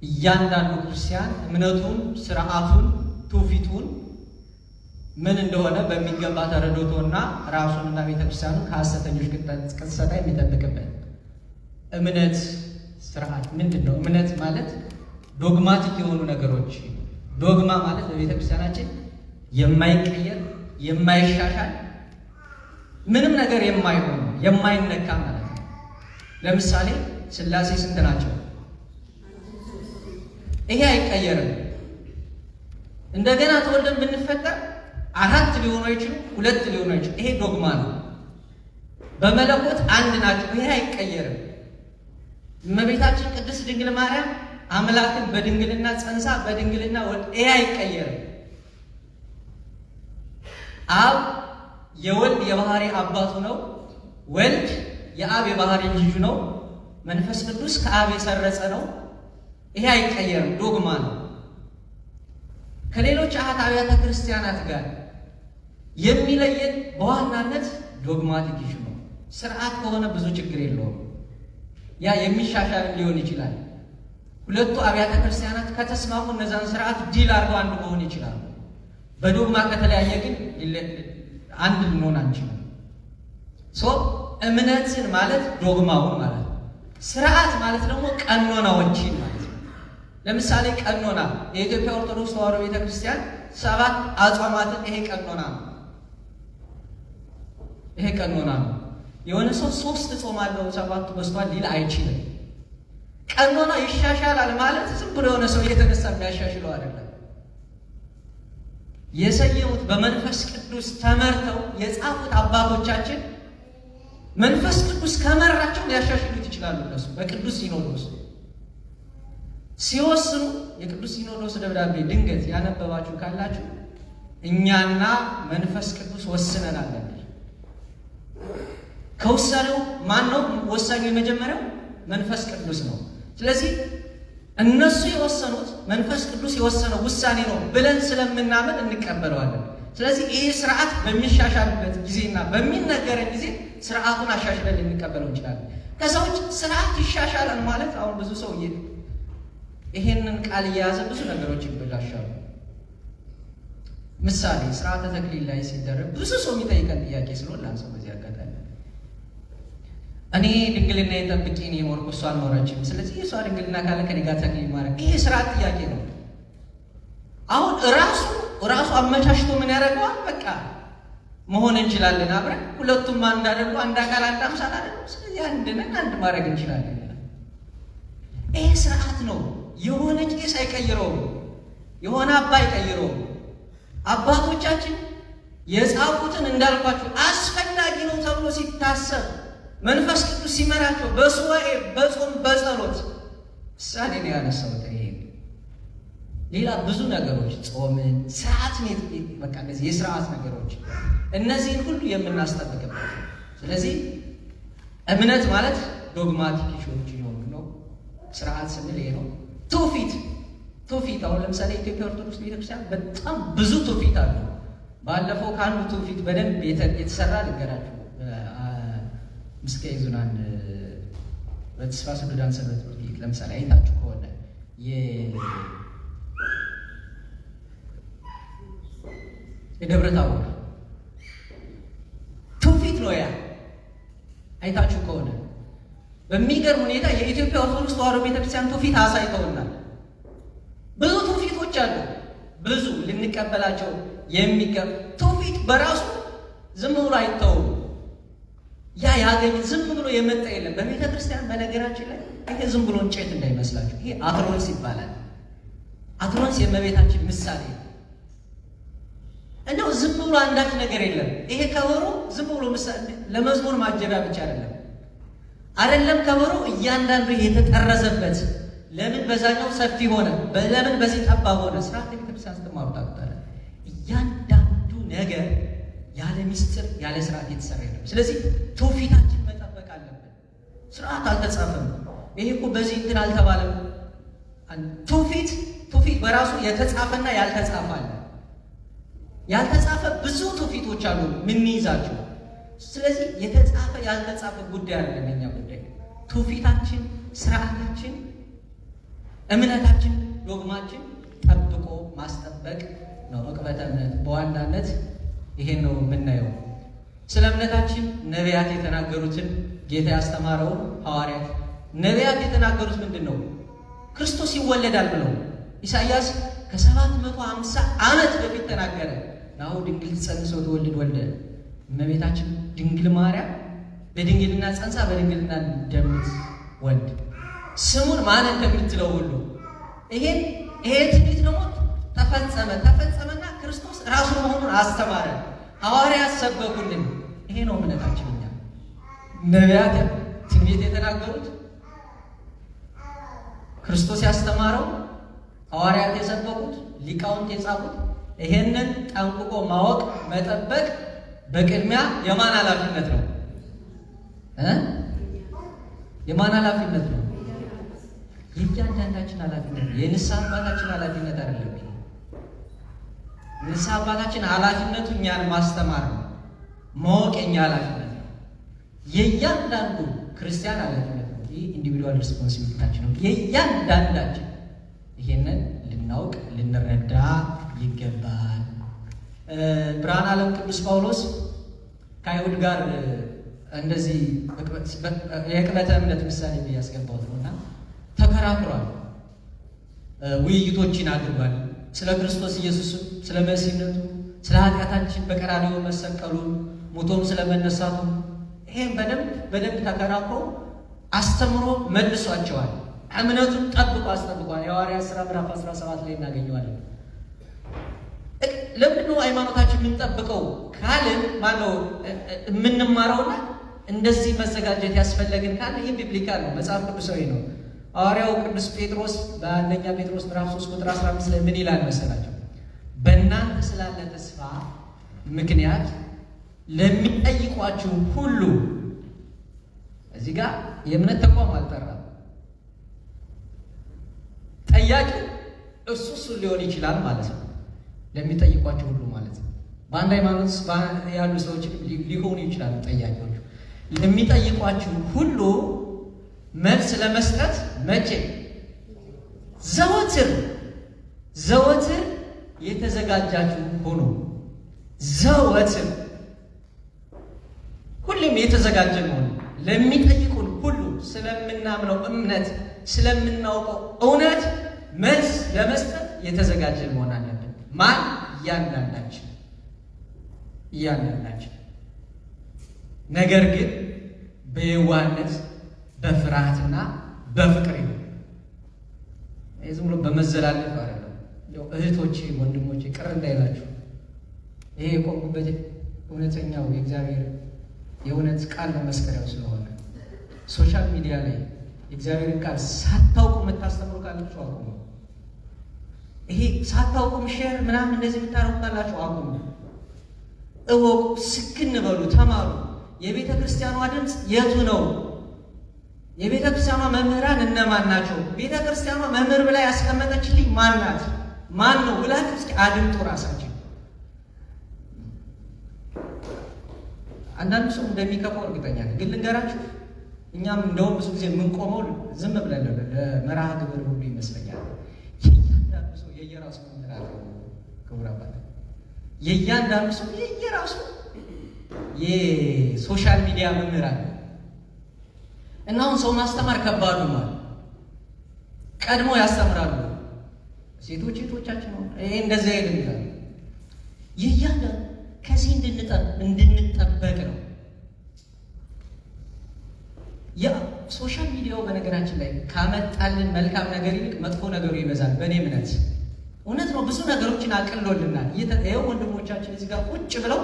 እያንዳንዱ ክርስቲያን እምነቱን፣ ስርዓቱን፣ ትውፊቱን ምን እንደሆነ በሚገባ ተረድቶና ራሱንና ቤተክርስቲያኑን ከሐሰተኞች ቅስቀሳ የሚጠብቅበት እምነት ስርዓት ምንድን ነው? እምነት ማለት ዶግማቲክ የሆኑ ነገሮች። ዶግማ ማለት በቤተክርስቲያናችን የማይቀየር የማይሻሻል ምንም ነገር የማይሆን የማይነካ ማለት ነው። ለምሳሌ ሥላሴ ስንት ናቸው? ይሄ አይቀየርም። እንደገና ተወልደን ብንፈጠር 4 ሊሆኑ አይችሉ፣ 2 ሊሆኑ አይችሉ። ይሄ ዶግማ ነው። በመለኮት አንድ ናቸው። ይሄ አይቀየርም። እመቤታችን ቅድስት ድንግል ማርያም አምላክን በድንግልና ጸንሳ በድንግልና ይሄ አይቀየርም። አብ የወልድ የባህሪ አባቱ ነው። ወልድ የአብ የባህሪ ልጁ ነው። መንፈስ ቅዱስ ከአብ የሰረጸ ነው። ይሄ አይቀየርም፣ ዶግማ ነው። ከሌሎች አብያተ ክርስቲያናት ጋር የሚለየን በዋናነት ዶግማቲክ ኢሹ ነው። ስርዓት ከሆነ ብዙ ችግር የለውም። ያ የሚሻሻል ሊሆን ይችላል። ሁለቱ አብያተ ክርስቲያናት ከተስማሙ እነዛን ስርዓት ዲል አድርገው አንድ መሆን ይችላሉ። በዶግማ ከተለያየ ግን አንድ ልንሆን አንችልም። እምነትን ማለት ዶግማውን ማለት ነው። ስርዓት ማለት ደግሞ ቀኖናዎችን ማለት ነው። ለምሳሌ ቀኖና የኢትዮጵያ ኦርቶዶክስ ተዋሕዶ ቤተክርስቲያን 7 አጽዋማትን ይሄ ቀኖና ነው። ይሄ ቀኖና ነው። የሆነ ሰው 3 ጾማለሁ 7 በስቷል ሊል አይችልም። ቀኖና ይሻሻላል ማለት ዝም ብሎ የሆነ ሰው እየተነሳ የሚያሻሽለው አይደለም። የሰየሙት በመንፈስ ቅዱስ ተመርተው የጻፉት አባቶቻችን መንፈስ ቅዱስ ከመራቸው ሊያሻሽሉት ይችላሉ። እነሱ በቅዱስ ሲኖዶስ ሲወስኑ የቅዱስ ሲኖዶስ ደብዳቤ ድንገት ያነበባችሁ ካላችሁ እኛና መንፈስ ቅዱስ ወስነናል። ከውሳኔው ማን ነው ወሳኙ? የመጀመሪያው መንፈስ ቅዱስ ነው። ስለዚህ እነሱ የወሰኑት መንፈስ ቅዱስ የወሰነው ውሳኔ ነው ብለን ስለምናምን እንቀበለዋለን። ስለዚህ ይህ ስርዓት በሚሻሻልበት ጊዜና በሚነገረን ጊዜ ስርዓቱን አሻሽለን ልንቀበለው እንችላለን። ከዛ ውጭ ስርዓት ይሻሻላል ማለት አሁን ብዙ ሰው ይሄንን ቃል እየያዘ ብዙ ነገሮች ይበላሻሉ። ምሳሌ ስርዓተ ተክሊል ላይ ሲደረግ ብዙ ሰው የሚጠይቀን ጥያቄ ስለሆነ ላንሰው በዚህ አጋጣሚ እኔ ድንግልና የጠብቄ ነው የኖርኩ፣ እሷ አልኖረችም። ስለዚህ የእሷ ድንግልና ካለ ከኔ ጋር ተክሊል ማድረግ ይሄ ስርዓት ጥያቄ ነው። አሁን ራሱ አመቻችቶ ምን ያደርገዋል? በቃ መሆን እንችላለን አብረን ሁለቱም አንድ አይደሉ፣ አንድ አካል አንድ አምሳል አይደሉ። ስለዚህ አንድ ማድረግ እንችላለን። ይሄ ስርዓት ነው። የሆነ ቄስ አይቀይረውም፣ የሆነ አባ አይቀይረውም። አባቶቻችን የጻፉትን እንዳልኳቸው አስፈላጊ ነው ተብሎ ሲታሰብ መንፈስ ቅዱስ ሲመራቸው በሱባኤ በጾም በጸሎት ምሳሌ ነው ያነሳሁት። ይሄ ሌላ ብዙ ነገሮች ጾምን፣ ስርዓትን በቃ እነዚህ የስርዓት ነገሮች እነዚህን ሁሉ የምናስጠብቅበት። ስለዚህ እምነት ማለት ዶግማቲክ ኢሹዎች ይሆኑ ነው። ስርዓት ስንል ይሄ ነው። ትውፊት አሁን ለምሳሌ ኢትዮጵያ ኦርቶዶክስ ቤተክርስቲያን በጣም ብዙ ትውፊት አለ። ባለፈው ከአንዱ ትውፊት በደንብ የተሰራ ልንገራችሁ። ምስከ ይዙናን በተስፋ ስዱዳን ሰንበት ትምህርት ቤት ለምሳሌ አይታችሁ ከሆነ የደብረ ታቦር ትውፊት ነው። ያ አይታችሁ ከሆነ በሚገርም ሁኔታ የኢትዮጵያ ኦርቶዶክስ ተዋሕዶ ቤተክርስቲያን ትውፊት አሳይተውናል። ብዙ ትውፊቶች አሉ፣ ብዙ ልንቀበላቸው የሚገባ ትውፊት በራሱ ዝም ብሎ አይተውም። ያ ያገኝ ዝም ብሎ የመጣ የለም በቤተ ክርስቲያን። በነገራችን ላይ ይሄ ዝም ብሎ እንጨት እንዳይመስላችሁ፣ ይሄ አትሮንስ ይባላል። አትሮንስ የእመቤታችን ምሳሌ እንደው ዝም ብሎ አንዳች ነገር የለም። ይሄ ከበሮ ዝም ብሎ ምሳሌ ለመዝሙር ማጀቢያ ብቻ አይደለም ከበሮ እያንዳንዱ የተጠረዘበት ለምን በዛኛው ሰፊ ሆነ፣ ለምን በዚህ ጠባብ ሆነ፣ ስርዓተ ቤተክርስቲያን ስትማሩ ታውቃላችሁ። እያንዳንዱ ነገር ያለ ምስጢር ያለ ስርዓት የተሰራ ነው። ስለዚህ ትውፊታችን መጠበቅ አለብን። ስርዓት አልተጻፈም። ይሄ እኮ በዚህ እንትን አልተባለም። ትውፊት በራሱ የተጻፈና ያልተጻፈ አለ። ያልተጻፈ ብዙ ትውፊቶች አሉ ምንይዛቸው። ስለዚህ የተጻፈ ያልተጻፈ ጉዳይ አይደለም የኛ ጉዳይ። ትውፊታችን፣ ስርዓታችን፣ እምነታችን፣ ዶግማችን ጠብቆ ማስጠበቅ ነው ዕቅበተ እምነት በዋናነት ይሄን ነው የምናየው። ስለ እምነታችን ነቢያት የተናገሩትን ጌታ ያስተማረው ሐዋርያት ነቢያት የተናገሩት ምንድን ነው? ክርስቶስ ይወለዳል ብለው ኢሳይያስ ከ750 ዓመት በፊት ተናገረ። ናሁ ድንግል ትጸንስ ወትወልድ ወልደ። እመቤታችን ድንግል ማርያም በድንግልና ጸንሳ በድንግልና እንደምትወልድ ስሙን ማን እንደምትለው ሁሉ ይሄ ትንቢት ደግሞ ተፈጸመና ክርስቶስ ራሱ መሆኑን አስተማረ። ሐዋርያት ሰበኩልን። ይሄ ነው እምነታችን። እኛ ነቢያት ትንቢት የተናገሩት ክርስቶስ ያስተማረው ሐዋርያት የሰበኩት ሊቃውንት የጻፉት ይሄንን ጠንቅቆ ማወቅ መጠበቅ በቅድሚያ የማን ኃላፊነት ነው? የማን ኃላፊነት ነው? የእያንዳንዳችን ኃላፊነት ነው። የንስሐ አባታችን ኃላፊነት አይደለም። ንስሐ አባታችን ኃላፊነቱ እኛን ማስተማር ነው። ማወቅ የኛ ኃላፊነት ነው። የእያንዳንዱ ክርስቲያን ኃላፊነት ነው። ይህ ኢንዲቪዱዋል ሪስፖንሲቢሊቲያችን ነው። የእያንዳንዳችን ይሄንን ልናውቅ ልንረዳ ይገባል። ብርሃነ ዓለም ቅዱስ ጳውሎስ ከአይሁድ ጋር እንደዚህ የዕቅበተ እምነት ምሳሌ ያስገባው ነውና ተከራክሯል። ውይይቶችን አድርጓል። ስለ ክርስቶስ ኢየሱስ፣ ስለ መሲህነቱ፣ ስለ ኃጢአታችን በቀራንዮ መሰቀሉን፣ ሞቶም ስለ መነሳቱ ይሄን በደንብ ተከራክሮ አስተምሮ መልሷቸዋል። እምነቱን ጠብቆ አስጠብቋል። የሐዋርያት ሥራ ምዕራፍ 17 ላይ እናገኘዋለን። ለምንድነው ሃይማኖታችን የምንጠብቀው ካልን ማነው የምንማረውና እንደዚህ መዘጋጀት ያስፈለግን ካልን ይህ ቢብሊካል ነው፣ መጽሐፍ ቅዱሳዊ ነው። ሐዋርያው ቅዱስ ጴጥሮስ በአንደኛ ጴጥሮስ ምዕራፍ 3 ቁጥር 15 ላይ ምን ይላል መሰላቸው? በእናንተ ስላለ ተስፋ ምክንያት ለሚጠይቋችሁ ሁሉ፣ እዚህ ጋር የእምነት ተቋም አልጠራም። ጠያቂው እሱ ሊሆን ይችላል ማለት ነው። ለሚጠይቋቸው ሁሉ ማለት ነው። በአንድ ሃይማኖት ያሉ ሰዎች ሊሆኑ ይችላሉ ጠያቂዎቹ። ለሚጠይቋችሁ ሁሉ መልስ ለመስጠት መቼ? ዘወትር የተዘጋጃችሁ ሁኑ። ዘወትር ሁሌም የተዘጋጀን ሆኑ። ለሚጠይቁን ሁሉ ስለምናምነው እምነት፣ ስለምናውቀው እውነት መልስ ለመስጠት የተዘጋጀን መሆን አለብን። ማን? እያንዳንዳችን። ነገር ግን በየዋህነት በፍርሃትና በፍቅር ይሁን። ዝም ብሎ በመዘላለፍ አይደለም። እህቶቼ፣ ወንድሞቼ ቅር እንዳይላችሁ ይሄ የቆምኩበት እውነተኛው የእግዚአብሔር የእውነት ቃል መመስከሪያው ስለሆነ ሶሻል ሚዲያ ላይ የእግዚአብሔርን ቃል ሳታውቁ የምታስተምሩ ካላችሁ አቁሙ። ይሄ ሳታውቁም ሼር ምናምን እንደዚህ የምታረጉ ካላችሁ አቁሙ። እወቁ፣ ስክን በሉ፣ ተማሩ። የቤተ ክርስቲያኗ ድምፅ የቱ ነው? የቤተ ክርስቲያኗ መምህራን እነማን ናቸው? ቤተ ክርስቲያኗ መምህር ብላ ያስቀመጠችልኝ ማን ናት? ማን ነው ብላችሁ እስኪ አድምጡ ራሳችን። አንዳንዱ ሰው እንደሚከፋው እርግጠኛ ነኝ፣ ግን ልንገራችሁ፣ እኛም እንደውም ብዙ ጊዜ የምንቆመው ዝም ብለን ለመርሃ ግብር ሁሉ ይመስለኛል። የእያንዳንዱ ሰው የየራሱ መምህር አለው። ክቡር አባት፣ የእያንዳንዱ ሰው የየራሱ የሶሻል ሚዲያ መምህር አለ። እና አሁን ሰው ማስተማር ከባዱ ነው። ቀድሞ ያስተምራሉ ሴቶቻችን ነው። ይሄ እንደዚህ አይደለም። የእያንዳንዱ ከዚህ እንድንጠበቅ ነው። የሶሻል ሚዲያው በነገራችን ላይ ካመጣልን መልካም ነገር ይልቅ መጥፎ ነገሩ ይበዛል። በእኔ እምነት እውነት ነው። ብዙ ነገሮችን አቅልሎልናል። ይኸው ወንድሞቻችን እዚህ ጋር ቁጭ ብለው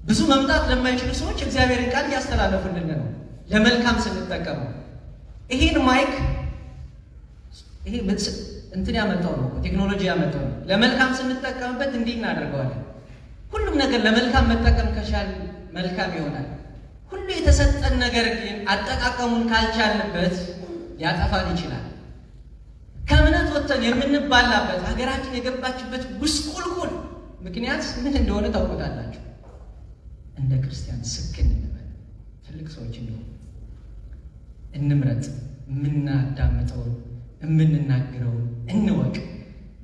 ብዙ መምጣት ለማይችሉ ሰዎች እግዚአብሔርን ቃል እያስተላለፉልን ነው፣ ለመልካም ስንጠቀመው። ይሄን ማይክ ይሄ እንትን ያመጣው ነው፣ ቴክኖሎጂ ያመጣው ነው። ለመልካም ስንጠቀምበት እንዲህ እናደርገዋለን። ሁሉም ነገር ለመልካም መጠቀም ከቻል መልካም ይሆናል። ሁሉ የተሰጠን ነገር ግን አጠቃቀሙን ካልቻልንበት ያጠፋን ይችላል። ከእምነት ወጥተን የምንባላበት ሀገራችን የገባችበት ጉስቁልቁል ምክንያት ምን እንደሆነ ታውቁታላችሁ። እንደ ክርስቲያን ስክን እንበል፣ ትልቅ ሰዎች እንምረጥ፣ የምናዳምጠውን የምንናገረውን እንወቅ።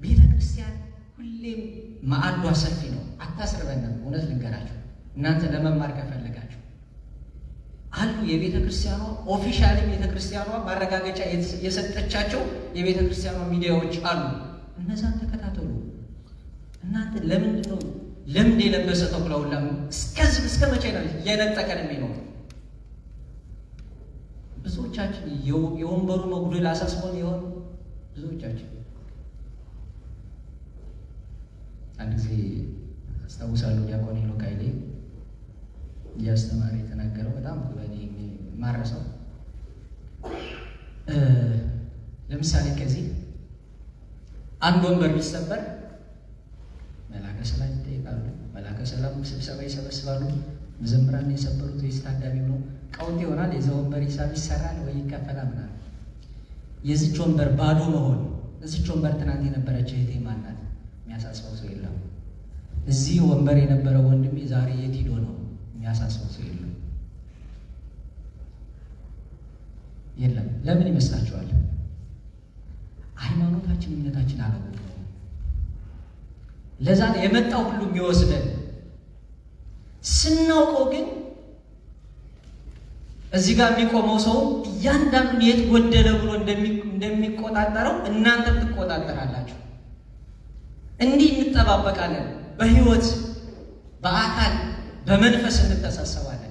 ቤተ ክርስቲያን ሁሌም ማዕዷ ሰፊ ነው፣ አታስርበንም። እውነት ልንገራችሁ፣ እናንተ ለመማር ከፈለጋችሁ አሉ የቤተ ክርስቲያኗ ኦፊሻሊ ቤተ ክርስቲያኗ ማረጋገጫ የሰጠቻቸው የቤተ ክርስቲያኗ ሚዲያዎች አሉ። እነዛን ተከታተሉ። እናንተ ለምንድን ነው ለምንድ የለበሰ ተኩላውላ እስከ መቼ ነው እየነጠቀን የሚኖር? ብዙዎቻችን የወንበሩ መጉደል አሳስቦን የሆኑ ብዙዎቻችን። አንድ ጊዜ አስታውሳለሁ ዲያቆን ሄኖክ ኃይሌ እያስተማረ የተናገረው በጣም በእኔ ማረሰው። ለምሳሌ ከዚህ አንድ ወንበር ቢሰበር መላከ ሰላም ይጠይቃሉ። መላከ ሰላም ስብሰባ ይሰበስባሉ። መዘምራን የሰበሩት ወይስ ታዳሚው ነው? ቀውጤ ይሆናል። የዛ ወንበር ሂሳብ ይሰራል ወይ ይከፈላል ምናምን። የዚች ወንበር ባዶ መሆን፣ እዚች ወንበር ትናንት የነበረች እህቴ ማናት? የሚያሳስበው ሰው የለም። እዚህ ወንበር የነበረው ወንድሜ ዛሬ የት ሄዶ ነው? የሚያሳስበው ሰው የለም። ለምን ይመስላችኋል? ሃይማኖታችን እምነታችን አለበት ነው። ለዛ ነው የመጣው ሁሉ የሚወስደን። ስናውቀው ግን እዚህ ጋር የሚቆመው ሰው እያንዳንዱን የት ጎደለ ብሎ እንደሚቆጣጠረው እናንተም ትቆጣጠራላችሁ። እንዲህ እንጠባበቃለን። በህይወት በአካል በመንፈስ እንተሳሰባለን።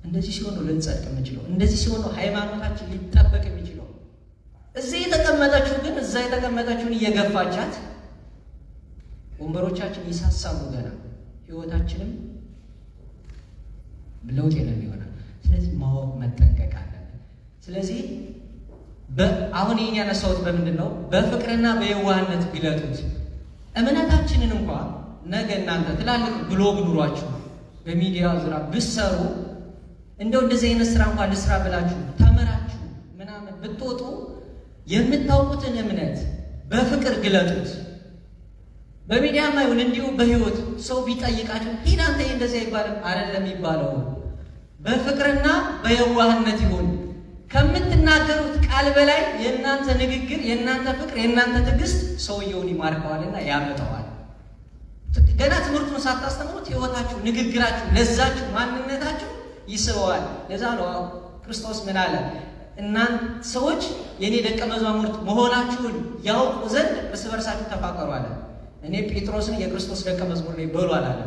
እንደዚህ ሲሆን ነው ልንጸድቅ የምንችለው። እንደዚህ ሲሆን ነው ሃይማኖታችን ሊጠበቅ የሚችለው። እዚህ የተቀመጠችው ግን እዛ የተቀመጠችውን እየገፋቻት ወንበሮቻችን ይሳሳሉ። ገና ህይወታችንም ለውጥ የለም ይሆናል። ስለዚህ ማወቅ መጠንቀቅ አለብን። ስለዚህ አሁን ይህን ያነሳሁት በምንድን ነው? በፍቅርና በየዋህነት ግለጡት። እምነታችንን እንኳ ነገ እናንተ ትላልቅ ብሎግ ኑሯችሁ በሚዲያ ዙሪያ ብትሰሩ እንደው እንደዚህ አይነት ስራ እንኳን ልስራ ብላችሁ ተመራችሁ ምናምን ብትወጡ የምታውቁትን እምነት በፍቅር ግለጡት። በሚዲያም አይሁን እንዲሁ በህይወት ሰው ቢጠይቃችሁ ሂድ አንተ እንደዚህ አይባልም አይደለም የሚባለው። በፍቅርና በየዋህነት ይሁን። ከምትናገሩት ቃል በላይ የእናንተ ንግግር፣ የእናንተ ፍቅር፣ የእናንተ ትዕግስት ሰውየውን ይማርከዋልና ያመጣዋል። ገና ትምህርቱን ሳታስተምሩት ህይወታችሁ፣ ንግግራችሁ፣ ለዛችሁ፣ ማንነታችሁ ይስበዋል። ለዛ ነው ክርስቶስ ምን አለ? እናንተ ሰዎች የኔ ደቀ መዛሙርት መሆናችሁን ያውቁ ዘንድ እርስ በርሳችሁ ተፋቀሩ አለ። እኔ ጴጥሮስን የክርስቶስ ደቀ መዝሙር ነኝ በሉ አላለ።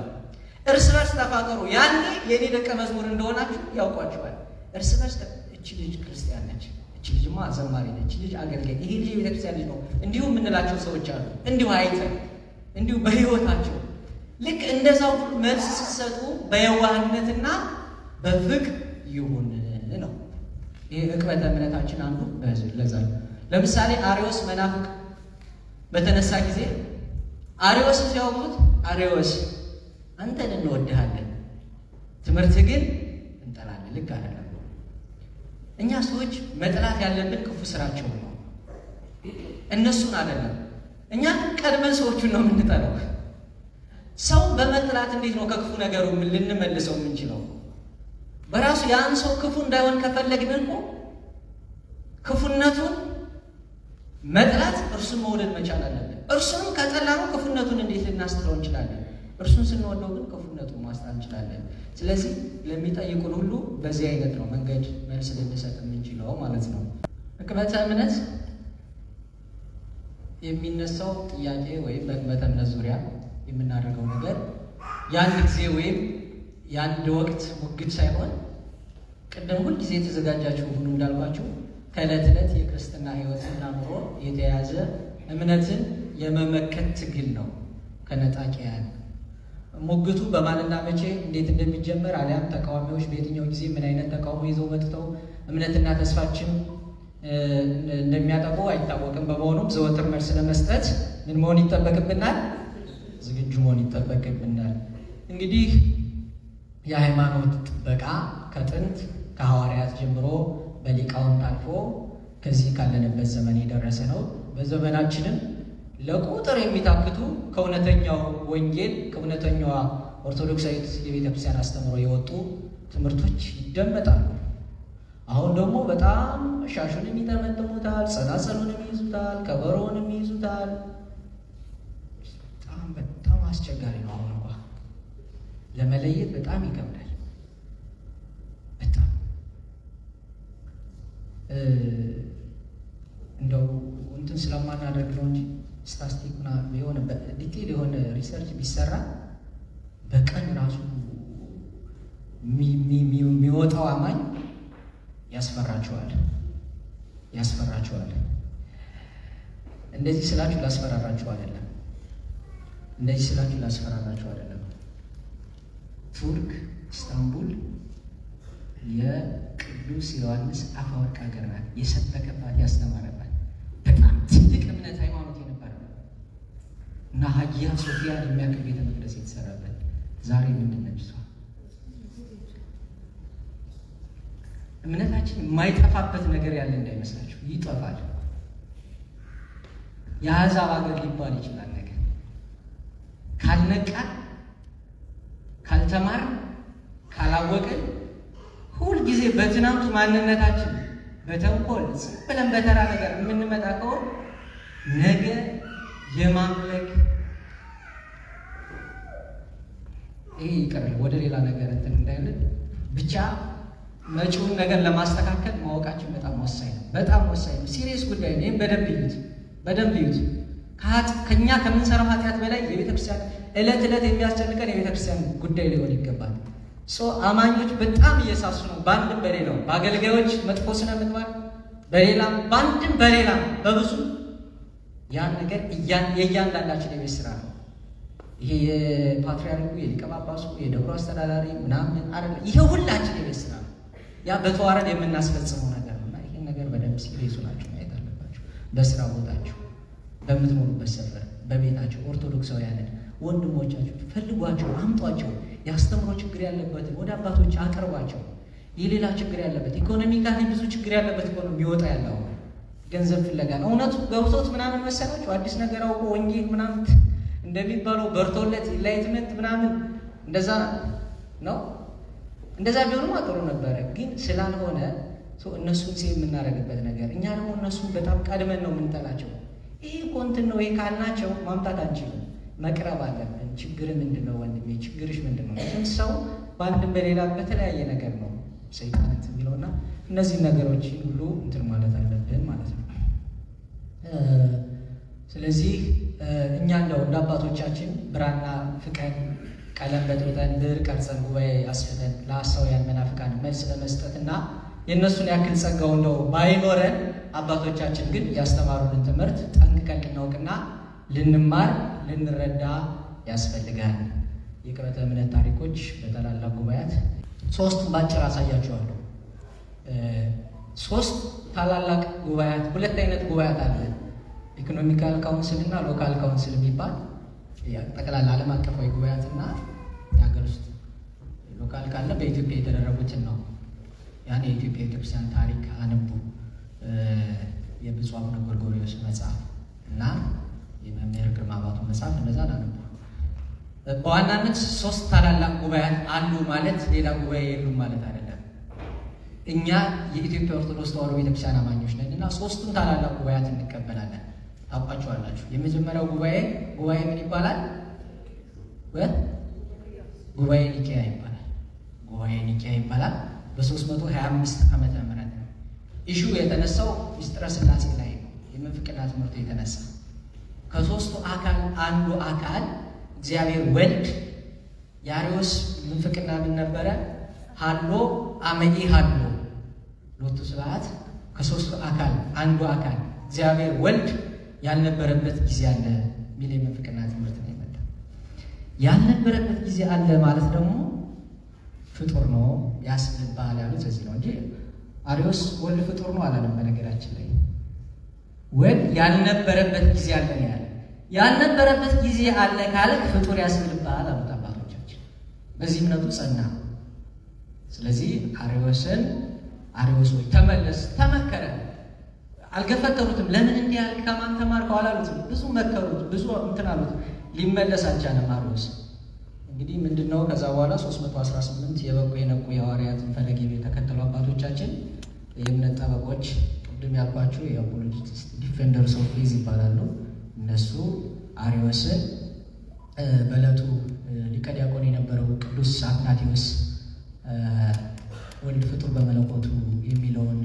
እርስ በርስ ተፋቀሩ፣ ያኔ የኔ ደቀ መዝሙር እንደሆናችሁ ያውቋችኋል። እርስ በርስ እቺ ልጅ ክርስቲያን ነች፣ እቺ ልጅማ ዘማሪ ነች፣ እቺ ልጅ አገልጋይ፣ ይሄ ልጅ የቤተክርስቲያን ልጅ ነው እንዲሁ የምንላቸው ሰዎች አሉ። እንዲሁ አይተን እንዲሁ በህይወታቸው ልክ እንደዛው ሁሉ መልስ ስትሰጡ በየዋህነትና በፍቅር ይሁን ነው። ይሄ ዕቅበተ እምነታችን አንዱ ለዛ ነው። ለምሳሌ አርዮስ መናፍቅ በተነሳ ጊዜ አርዮስ ሲያወጡት አርዮስ አንተን እንወድሃለን፣ ትምህርት ግን እንጠላለን። ልክ አይደለም። እኛ ሰዎች መጥላት ያለብን ክፉ ስራቸው ነው፣ እነሱን አይደለም። እኛ ቀድመን ሰዎቹን ነው የምንጠላው። ሰው በመጥላት እንዴት ነው ከክፉ ነገሩ ልንመልሰው የምንችለው? በራሱ ያን ሰው ክፉ እንዳይሆን ከፈለግን እኮ ክፉነቱን መጥላት እርሱን መውደድ መቻል አለብን። እርሱንም ከጠላነው ክፉነቱን እንዴት ልናስተውለው እንችላለን? እርሱን ስንወደው ግን ክፉነቱን ማስጣል እንችላለን። ስለዚህ ለሚጠይቁን ሁሉ በዚህ አይነት ነው መንገድ መልስ ልንሰጥ የምንችለው ማለት ነው። ዕቅበተ እምነት የሚነሳው ጥያቄ ወይም በዕቅበተ እምነት ዙሪያ የምናደርገው ነገር የአንድ ጊዜ ወይም የአንድ ወቅት ሙግት ሳይሆን ቅድም ሁል ጊዜ የተዘጋጃችሁ ሁሉ እንዳልኳችሁ ከዕለት ዕለት የክርስትና ሕይወትና ኑሮ የተያዘ እምነትን የመመከት ትግል ነው። ከነጣቂያን ሙግቱ በማንና መቼ እንዴት እንደሚጀመር አሊያም ተቃዋሚዎች በየትኛው ጊዜ ምን አይነት ተቃውሞ ይዘው መጥተው እምነትና ተስፋችን እንደሚያጠቁ አይታወቅም። በመሆኑም ዘወትር መልስ ለመስጠት ምን መሆን ይጠበቅብናል? ዝግጁ መሆን ይጠበቅብናል። እንግዲህ የሃይማኖት ጥበቃ ከጥንት ከሐዋርያት ጀምሮ በሊቃውንት አልፎ ከዚህ ካለንበት ዘመን የደረሰ ነው። በዘመናችንም ለቁጥር የሚታክቱ ከእውነተኛው ወንጌል ከእውነተኛዋ ኦርቶዶክሳዊት የቤተክርስቲያን አስተምሮ የወጡ ትምህርቶች ይደመጣሉ። አሁን ደግሞ በጣም ሻሹንም ይጠመጥሙታል፣ ጸናጸሉንም ይይዙታል፣ ከበሮውንም ይይዙታል። በጣም አስቸጋሪ ነው። አሁን እንኳ ለመለየት በጣም ይከብዳል። በጣም እንደው እንትን ስለማናደርግ ነው እንጂ ስታስቲክና የሆነ ዲቴል የሆነ ሪሰርች ቢሰራ በቀን ራሱ የሚወጣው አማኝ ያስፈራቸዋል። እንደዚህ ስላችሁ ላስፈራራችሁ አይደለም። ቱርክ ኢስታንቡል የቅዱስ ዮሐንስ አፈወርቅ ሀገር ናት። የሰበከባት ያስተማረባት በጣም ትልቅ እምነት ሃይማኖት የነበረው እና ሀጂያ ሶፊያን የሚያክል ቤተ መቅደስ የተሰራበት ዛሬ ምንድን ነች? እሷ እምነታችን የማይጠፋበት ነገር ያለ እንዳይመስላችሁ፣ ይጠፋል። የአሕዛብ ሀገር ሊባል ይችላል ነገር ካልነቃን፣ ካልተማር፣ ካላወቅን ሁልጊዜ በትናንቱ ማንነታችን በተንኮል ዝም ብለን በተራ ነገር የምንመጣ ከሆነ ነገ የማምለክ ይሄ ይቀርል ወደ ሌላ ነገር እንትን እንዳይልን ብቻ መጪውን ነገር ለማስተካከል ማወቃችን በጣም ወሳኝ ነው። በጣም ወሳኝ ነው። ሲሪየስ ጉዳይ ነው። ይህም በደንብ ይዩት፣ በደንብ ይዩት። ከኛ ከምንሰራው ኃጢአት በላይ የቤተክርስቲያን ዕለት ዕለት የሚያስጨንቀን የቤተክርስቲያን ጉዳይ ሊሆን ይገባል። አማኞች በጣም እየሳሱ ነው። በአንድም በሌላው በአገልጋዮች መጥፎ ስነ ምግባር፣ በሌላም በአንድም በሌላም በብዙ ያን ነገር የእያንዳንዳችን የቤት ስራ ነው። ይሄ የፓትርያርኩ የሊቀ ጳጳሱ የደብሩ አስተዳዳሪ ምናምን አይደለም። ይሄ ሁላችን የቤት ስራ ነው። ያ በተዋረድ የምናስፈጽመው ነገር ነው እና ይሄን ነገር በደንብ ሲሪየስ ሆናችሁ ማየት አለባችሁ። በስራ ቦታችሁ፣ በምትኖሩበት ሰፈር፣ በቤታችሁ ኦርቶዶክሳውያንን ወንድሞቻችሁ ፈልጓቸው፣ አምጧቸው። የአስተምሮ ችግር ያለበትን ወደ አባቶች አቅርቧቸው። የሌላ ችግር ያለበት ኢኮኖሚካሊ ብዙ ችግር ያለበት እኮ ነው የሚወጣ ያለው ገንዘብ ፍለጋ ነው። እውነቱ ገብቶት ምናምን መሰላችሁ አዲስ ነገር አውቆ ወንጌል ምናምን እንደሚባለው በርቶለት ኢንላይትመንት ምናምን እንደዛ ነው። እንደዛ ቢሆንም ጥሩ ነበረ፣ ግን ስላልሆነ እነሱን ሴ የምናደርግበት ነገር እኛ ደግሞ እነሱን በጣም ቀድመን ነው የምንጠላቸው። ይሄ ኮንትን ነው ይሄ ካልናቸው ማምጣት አንችልም። መቅረብ አለብን። ችግር ምንድን ነው ወንድሜ? ችግርሽ ምንድን ነው? ሰው በአንድም በሌላ በተለያየ ነገር ነው ሰይጣናት የሚለውና እነዚህ ነገሮች ሁሉ እንትን ማለት አለብን ማለት ነው። ስለዚህ እኛ እንደው እንደ አባቶቻችን ብራና ፍቀን ቀለም በጥብጠን ብዕር ቀርጸን ጉባኤ አስፍተን ለሐሳውያን መናፍቃን መልስ ለመስጠትና የእነሱን ያክል ጸጋው እንደው ባይኖረን አባቶቻችን ግን ያስተማሩንን ትምህርት ጠንቅቀን ልናውቅና ልንማር ልንረዳ ያስፈልጋል። የቅበተ እምነት ታሪኮች በታላላቅ ጉባኤያት ሶስቱን ባጭር አሳያችኋለሁ። ሶስት ታላላቅ ጉባኤያት፣ ሁለት አይነት ጉባኤያት አለ። ኢኮኖሚካል ካውንስል እና ሎካል ካውንስል የሚባል ጠቅላላ ዓለም አቀፋዊ ጉባኤያትና የሀገር ውስጥ ሎካል ካለ በኢትዮጵያ የተደረጉትን ነው። ያን የኢትዮጵያ ቤተክርስቲያን ታሪክ አንቡ። የብፁዕ አቡነ ጎርጎርዮስ መጽሐፍ እና የመምህር ግርማ አባቱ መጽሐፍ እንደዛ አንቡ። በዋናነት ሶስት ታላላቅ ጉባኤያት አሉ ማለት ሌላ ጉባኤ የሉም ማለት አይደለም። እኛ የኢትዮጵያ ኦርቶዶክስ ተዋሕዶ ቤተክርስቲያን አማኞች ነን እና ሶስቱን ታላላቅ ጉባኤያት እንቀበላለን። ታውቋቸዋላችሁ። የመጀመሪያው ጉባኤ ምን ይባላል? ጉባኤ ኒቄያ ይባላል። ጉባኤ ኒቄያ ይባላል። በ325 ዓመተ ምህረት ነው። ኢሹ የተነሳው ምስጢረ ሥላሴ ላይ ነው። የምንፍቅና ትምህርቱ የተነሳ ከሶስቱ አካል አንዱ አካል እግዚአብሔር ወልድ የአርዮስ ምንፍቅና ምን ነበረ? ሀሎ አመኢ ሀሎ ሎቱ ስብሐት። ከሶስቱ አካል አንዱ አካል እግዚአብሔር ወልድ ያልነበረበት ጊዜ አለ የሚል የምንፍቅና ትምህርት ነው የመጣ። ያልነበረበት ጊዜ አለ ማለት ደግሞ ፍጡር ነው ያስብልባል ያሉት እዚህ ነው እንጂ አርዮስ ወልድ ፍጡር ነው አላለም። በነገራችን ላይ ወልድ ያልነበረበት ጊዜ አለ ያለ ያልነበረበት ጊዜ አለ ካለ ፍጡር ያስብልባል አሉት አባቶቻችን። በዚህ እምነቱ ጸና። ስለዚህ አርዮስ ወይ ተመለስ ተመከረ። አልገፈተሩትም። ለምን እንዲህ ያልክ ከማን ተማርከው አላሉትም። ብዙ መከሩት፣ ብዙ እንትን አሉት። ሊመለስ አልቻለም አርዮስ። እንግዲህ ምንድነው ከዛ በኋላ 318 የበቁ የነቁ የሐዋርያትን ፈለግ የተከተሉ አባቶቻችን የእምነት ጠበቆች ቅድም ያልኳቸው የአፖሎጂስት ዲፌንደርስ ኦፍ ፌዝ ይባላሉ። እነሱ አርዮስን በዕለቱ ሊቀ ዲያቆን የነበረው ቅዱስ አትናቴዎስ ወልድ ፍጡር በመለኮቱ የሚለውን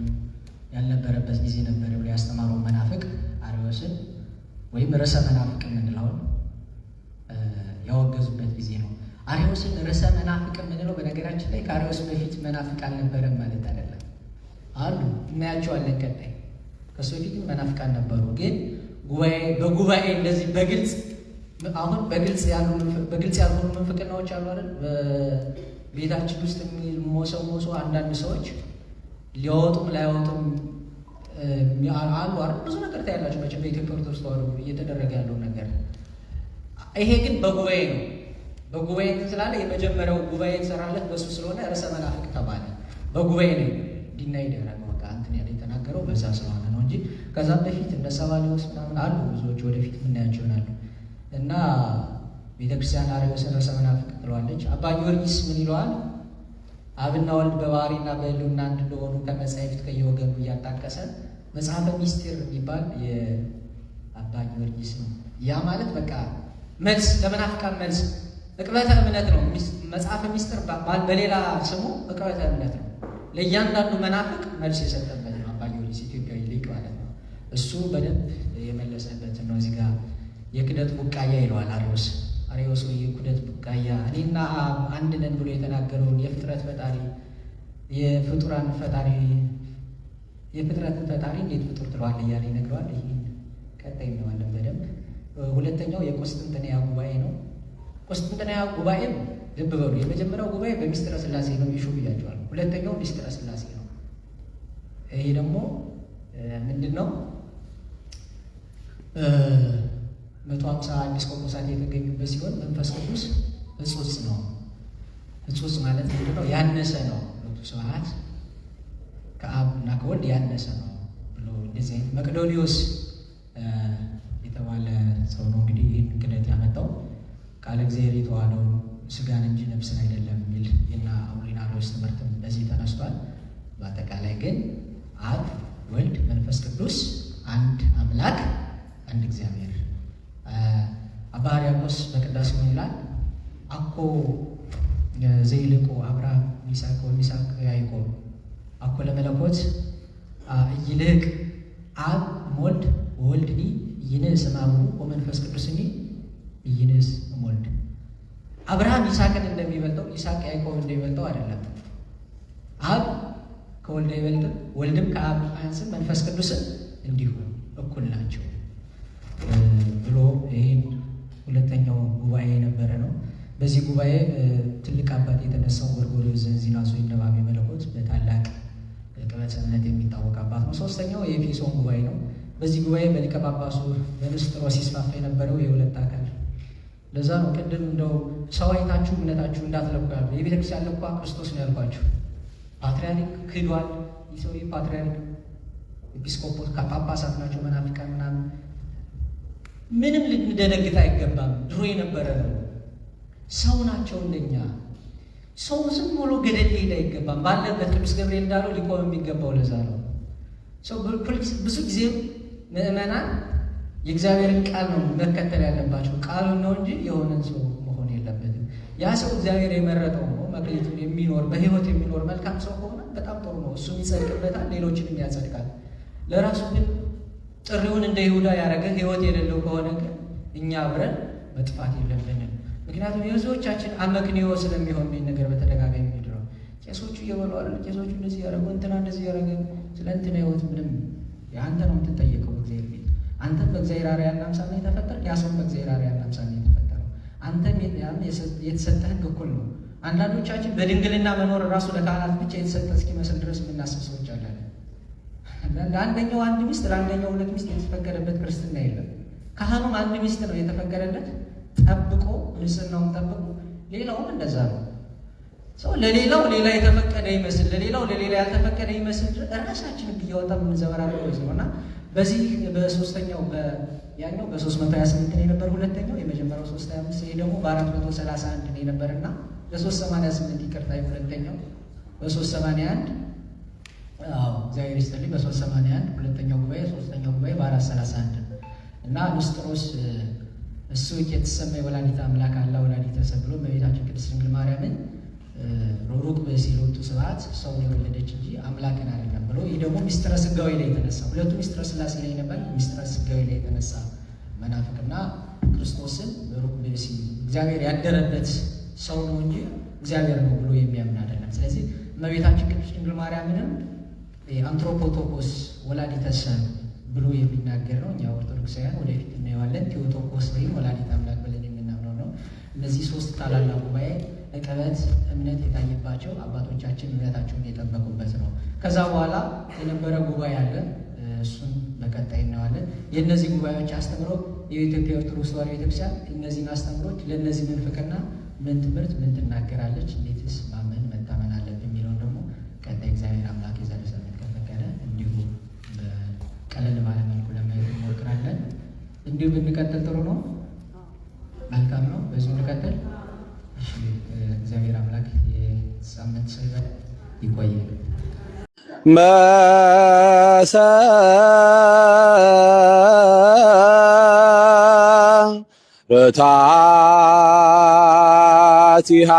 ያልነበረበት ጊዜ ነበር ብሎ ያስተማረው መናፍቅ አርዮስን ወይም ርዕሰ መናፍቅ የምንለውን ያወገዙበት ጊዜ ነው። አርዮስን ርዕሰ መናፍቅ የምንለው በነገራችን ላይ ከአርዮስ በፊት መናፍቅ አልነበረም ማለት አይደለም። አሉ እናያቸዋለን ቀጣይ። ከሱ በፊት መናፍቃን ነበሩ። ግን በጉባኤ እንደዚህ በግልጽ አሁን በግልጽ ያልሆኑ ምንፍቅናዎች አሉ አይደል? በቤታችን ውስጥ የሚሞሰው አንዳንድ ሰዎች ሊያወጡም ላያወጡም አሉ አይደል? ብዙ ነገር ታያላችሁ መቼም በኢትዮጵያ ኦርቶዶክስ ተዋሕዶ እየተደረገ ያለው ነገር። ይሄ ግን በጉባኤ ነው። በጉባኤ ስላለ የመጀመሪያው ጉባኤ የተሰራለት በሱ ስለሆነ ርዕሰ መናፍቅ ተባለ። በጉባኤ ነው ዲና ይደረግ በቃ እንትን ያለ የተናገረው በዛ ስለሆነ ነው እንጂ ከዛም በፊት እነ ሰባሊዎስ ምናምን አሉ ብዙዎች ወደፊት የምናያቸው ይሆናሉ። እና ቤተክርስቲያን አርዮስን ርዕሰ መናፍቅ ትለዋለች። አባ ጊዮርጊስ ምን ይለዋል? አብና ወልድ በባህሪና በሕልውና አንድ እንደሆኑ ከመጻሕፍት ከየወገኑ እያጣቀሰ መጽሐፈ ምስጢር የሚባል የአባ ጊዮርጊስ ነው። ያ ማለት በቃ መልስ ለመናፍቃን መልስ ዕቅበተ እምነት ነው። መጽሐፈ ምስጢር በሌላ ስሙ ዕቅበተ እምነት ነው። ለእያንዳንዱ መናፍቅ መልስ የሰጠበት ነው። አባ ጊዮርጊስ ኢትዮጵያዊ ሊቅ ማለት ነው። እሱ በደንብ የመለሰበት ነው። እዚህ ጋር የክደት ቡቃያ ይለዋል አርዮስ ወይ የክደት ቡቃያ እኔና አብ አንድ ነን ብሎ የተናገረውን የፍጥረት ፈጣሪ የፍጡራን ፈጣሪ የፍጥረትን ፈጣሪ እንዴት ፍጡር ትለዋለህ እያለ ይነግረዋል። ይህን ቀጣይ እንለዋለን በደንብ። ሁለተኛው የቁስጥንጥንያ ጉባኤ ነው። ቁስጥንጥንያ ጉባኤም ልብ በሉ፣ የመጀመሪያው ጉባኤ በሚስጥረ ሥላሴ ነው ይሹ ብያቸዋል። ሁለተኛው ሚስጥረ ሥላሴ ነው። ይሄ ደግሞ ምንድን ነው? 150 ኤጲስቆጶሳት የተገኙበት ሲሆን መንፈስ ቅዱስ እጹጽ ነው። እጹጽ ማለት ምንድን ነው? ያነሰ ነው። ስብሐት ከአብ እና ከወልድ ያነሰ ነው ብሎ እንደዚህ አይነት መቅዶኒዎስ የተባለ ሰው ነው እንግዲህ ይህን ክደት ያመጣው። ቃለ እግዚአብሔር የተዋሃደው ስጋን እንጂ ነፍስን አይደለም የሚል እና አውሊናሪዎስ ትምህርትም በዚህ ተነስቷል። በአጠቃላይ ግን አብ ወልድ መንፈስ ቅዱስ አንድ አምላክ አንድ እግዚአብሔር። አባ ሕርያቆስ በቅዳሴው ይላል አኮ ዘይልቆ አብርሃም ይስሐቅ ወይስሐቅ ያዕቆብ አኮ ለመለኮት ይልቅ አብ ወልድ ወልድኒ ይንስ እምአቡ ወመንፈስ ቅዱስኒ ይንስ እምወልድ። አብርሃም ይስሐቅን እንደሚበልጠው ይስሐቅ ያዕቆብ እንደሚበልጠው አይደለም። አብ ከወልድ አይበልጥም፣ ወልድም ከአብ አያንስም፣ መንፈስ ቅዱስን እንዲሁ እኩል ናቸው ብሎ ይህን ሁለተኛው ጉባኤ የነበረ ነው። በዚህ ጉባኤ ትልቅ አባት የተነሳው ጎርጎርዮስ ዘእንዚናዙ ይነበብ መለኮት በታላቅ ዕቅበተ እምነት የሚታወቅ አባት ነው። ሶስተኛው የኤፌሶን ጉባኤ ነው። በዚህ ጉባኤ በሊቀ ጳጳሱ በንስጥሮስ ሲስፋፋ የነበረው የሁለት አካል። ለዛ ነው ቅድም እንደው ሰው አይታችሁ እምነታችሁ እንዳትለኩ ያሉ የቤተክርስቲያን ልኳ ክርስቶስ ነው ያልኳችሁ። ፓትርያርክ ክዷል። ይህ ሰው ፓትርያርክ ኤጲስቆጶስ ጳጳሳት ናቸው መናፍቃን ምናምን ምንም ልንደነግጥ አይገባም። ድሮ የነበረ ነው። ሰው ናቸው እንደኛ። ሰው ዝም ብሎ ገደል ሊሄድ አይገባም። ባለበት ቅዱስ ገብርኤል እንዳለው ሊቆም የሚገባው ለዛ ነው። ሰው ብዙ ጊዜ ምዕመናን የእግዚአብሔርን ቃል ነው መከተል ያለባቸው፣ ቃሉን ነው እንጂ የሆነን ሰው መሆን የለበትም። ያ ሰው እግዚአብሔር የመረጠው ነው መክሊቱን የሚኖር በሕይወት የሚኖር መልካም ሰው ከሆነ በጣም ጥሩ ነው። እሱም ይጸድቅበታል፣ ሌሎችንም ያጸድቃል። ለራሱ ግን ጥሪውን እንደ ይሁዳ ያደረገ ሕይወት የሌለው ከሆነ ግን እኛ አብረን መጥፋት የለብንም። ምክንያቱም የብዙዎቻችን አመክንዮ ስለሚሆን ይህ ነገር በተደጋጋሚ የሚድረው ቄሶቹ እየበሉ አይደል፣ ቄሶቹ እንደዚህ ያደረጉ እንትና እንደዚህ ያደረገ ስለ እንትና ሕይወት ምንም አንተ ነው የምትጠየቀው በእግዚአብሔር ቤት። አንተም በእግዚአብሔር አርአያና አምሳል ነው የተፈጠርክ፣ ያ ሰውም በእግዚአብሔር አርአያና አምሳል ነው የተፈጠረው። አንተም የተሰጠህ ሕግ እኩል ነው። አንዳንዶቻችን በድንግልና መኖር ራሱ ለካህናት ብቻ የተሰጠ እስኪመስል ድረስ የምናስብ ሰዎች አለን። ለአንደኛው አንድ ሚስት ለአንደኛው ሁለት ሚስት የተፈቀደበት ክርስትና የለም። ካህኑም አንድ ሚስት ነው የተፈቀደለት ጠብቆ ንጽሕናውን ጠብቆ፣ ሌላውም እንደዛ ነው። ሰው ለሌላው ሌላ የተፈቀደ ይመስል ለሌላው ለሌላ ያልተፈቀደ ይመስል ራሳችን እያወጣ የምንዘበራረቀው ነው። እና በዚህ በሶስተኛው ያኛው በ328 ነው የነበር ሁለተኛው፣ የመጀመሪያው 325 ይሄ ደግሞ በ431 ነው የነበርና በ388 ይቅርታ፣ ሁለተኛው በ381 እግዚአብሔር ይስጥልኝ በ381 ሁለተኛው ጉባኤ፣ ሶስተኛው ጉባኤ በ431 እና ንስጥሮስ እሱ የተሰማ የወላዲተ አምላክ አላ ወላዲተ ሰብ ብሎ በቤታችን ቅድስት ድንግል ማርያምን ሩቅ በሲሎቱ ስብሐት ሰውን የወለደች እንጂ አምላክን አይደለም ብሎ፣ ይህ ደግሞ ሚስጥረ ስጋዊ ላይ የተነሳ ሁለቱ ሚስጥረ ሥላሴ ላይ ነበር። ሚስጥረ ስጋዊ ላይ የተነሳ መናፍቅና ክርስቶስን ሩቅ በሲ እግዚአብሔር ያደረበት ሰው ነው እንጂ እግዚአብሔር ነው ብሎ የሚያምን አይደለም። ስለዚህ እመቤታችን ቅድስት ድንግል ማርያምንም አንትሮፖቶኮስ ወላዲተ ሰብ ብሎ የሚናገር ነው። እኛ ኦርቶዶክሳውያን ወደፊት እናየዋለን። ቴዎቶኮስ ወይም ወላዲተ አምላክ ብለን የምናምነው ነው። እነዚህ ሶስት ታላላቅ ጉባኤ ዕቅበት እምነት የታየባቸው አባቶቻችን እምነታቸውን የጠበቁበት ነው። ከዛ በኋላ የነበረ ጉባኤ አለ። እሱን በቀጣይ እናየዋለን። የእነዚህ ጉባኤዎች አስተምሮ የኢትዮጵያ ኦርቶዶክስ ተዋሕዶ ቤተክርስቲያን እነዚህን አስተምሮች ለእነዚህ ምንፍቅና ምን ትምህርት ምን ትናገራለች፣ እንዴትስ ማመን መታመን አለብን የሚለውን ደግሞ ቀጣይ እግዚአብሔር አምላክ የዘረሰልን ከፈቀደ እንዲሁ ቀለል ባለ መልኩ ለማየት እንሞክራለን። እንዲሁ ብንቀጥል ጥሩ ነው፣ መልካም ነው። በዚሁ ልቀጥል? እሺ፣ እግዚአብሔር አምላክ የሳምንት ሰንበት ይቆያል። መሰረታቲሃ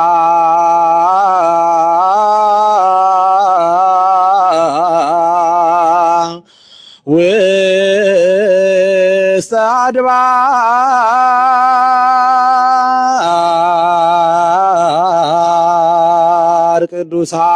ውስተ አድባር ቅዱሳን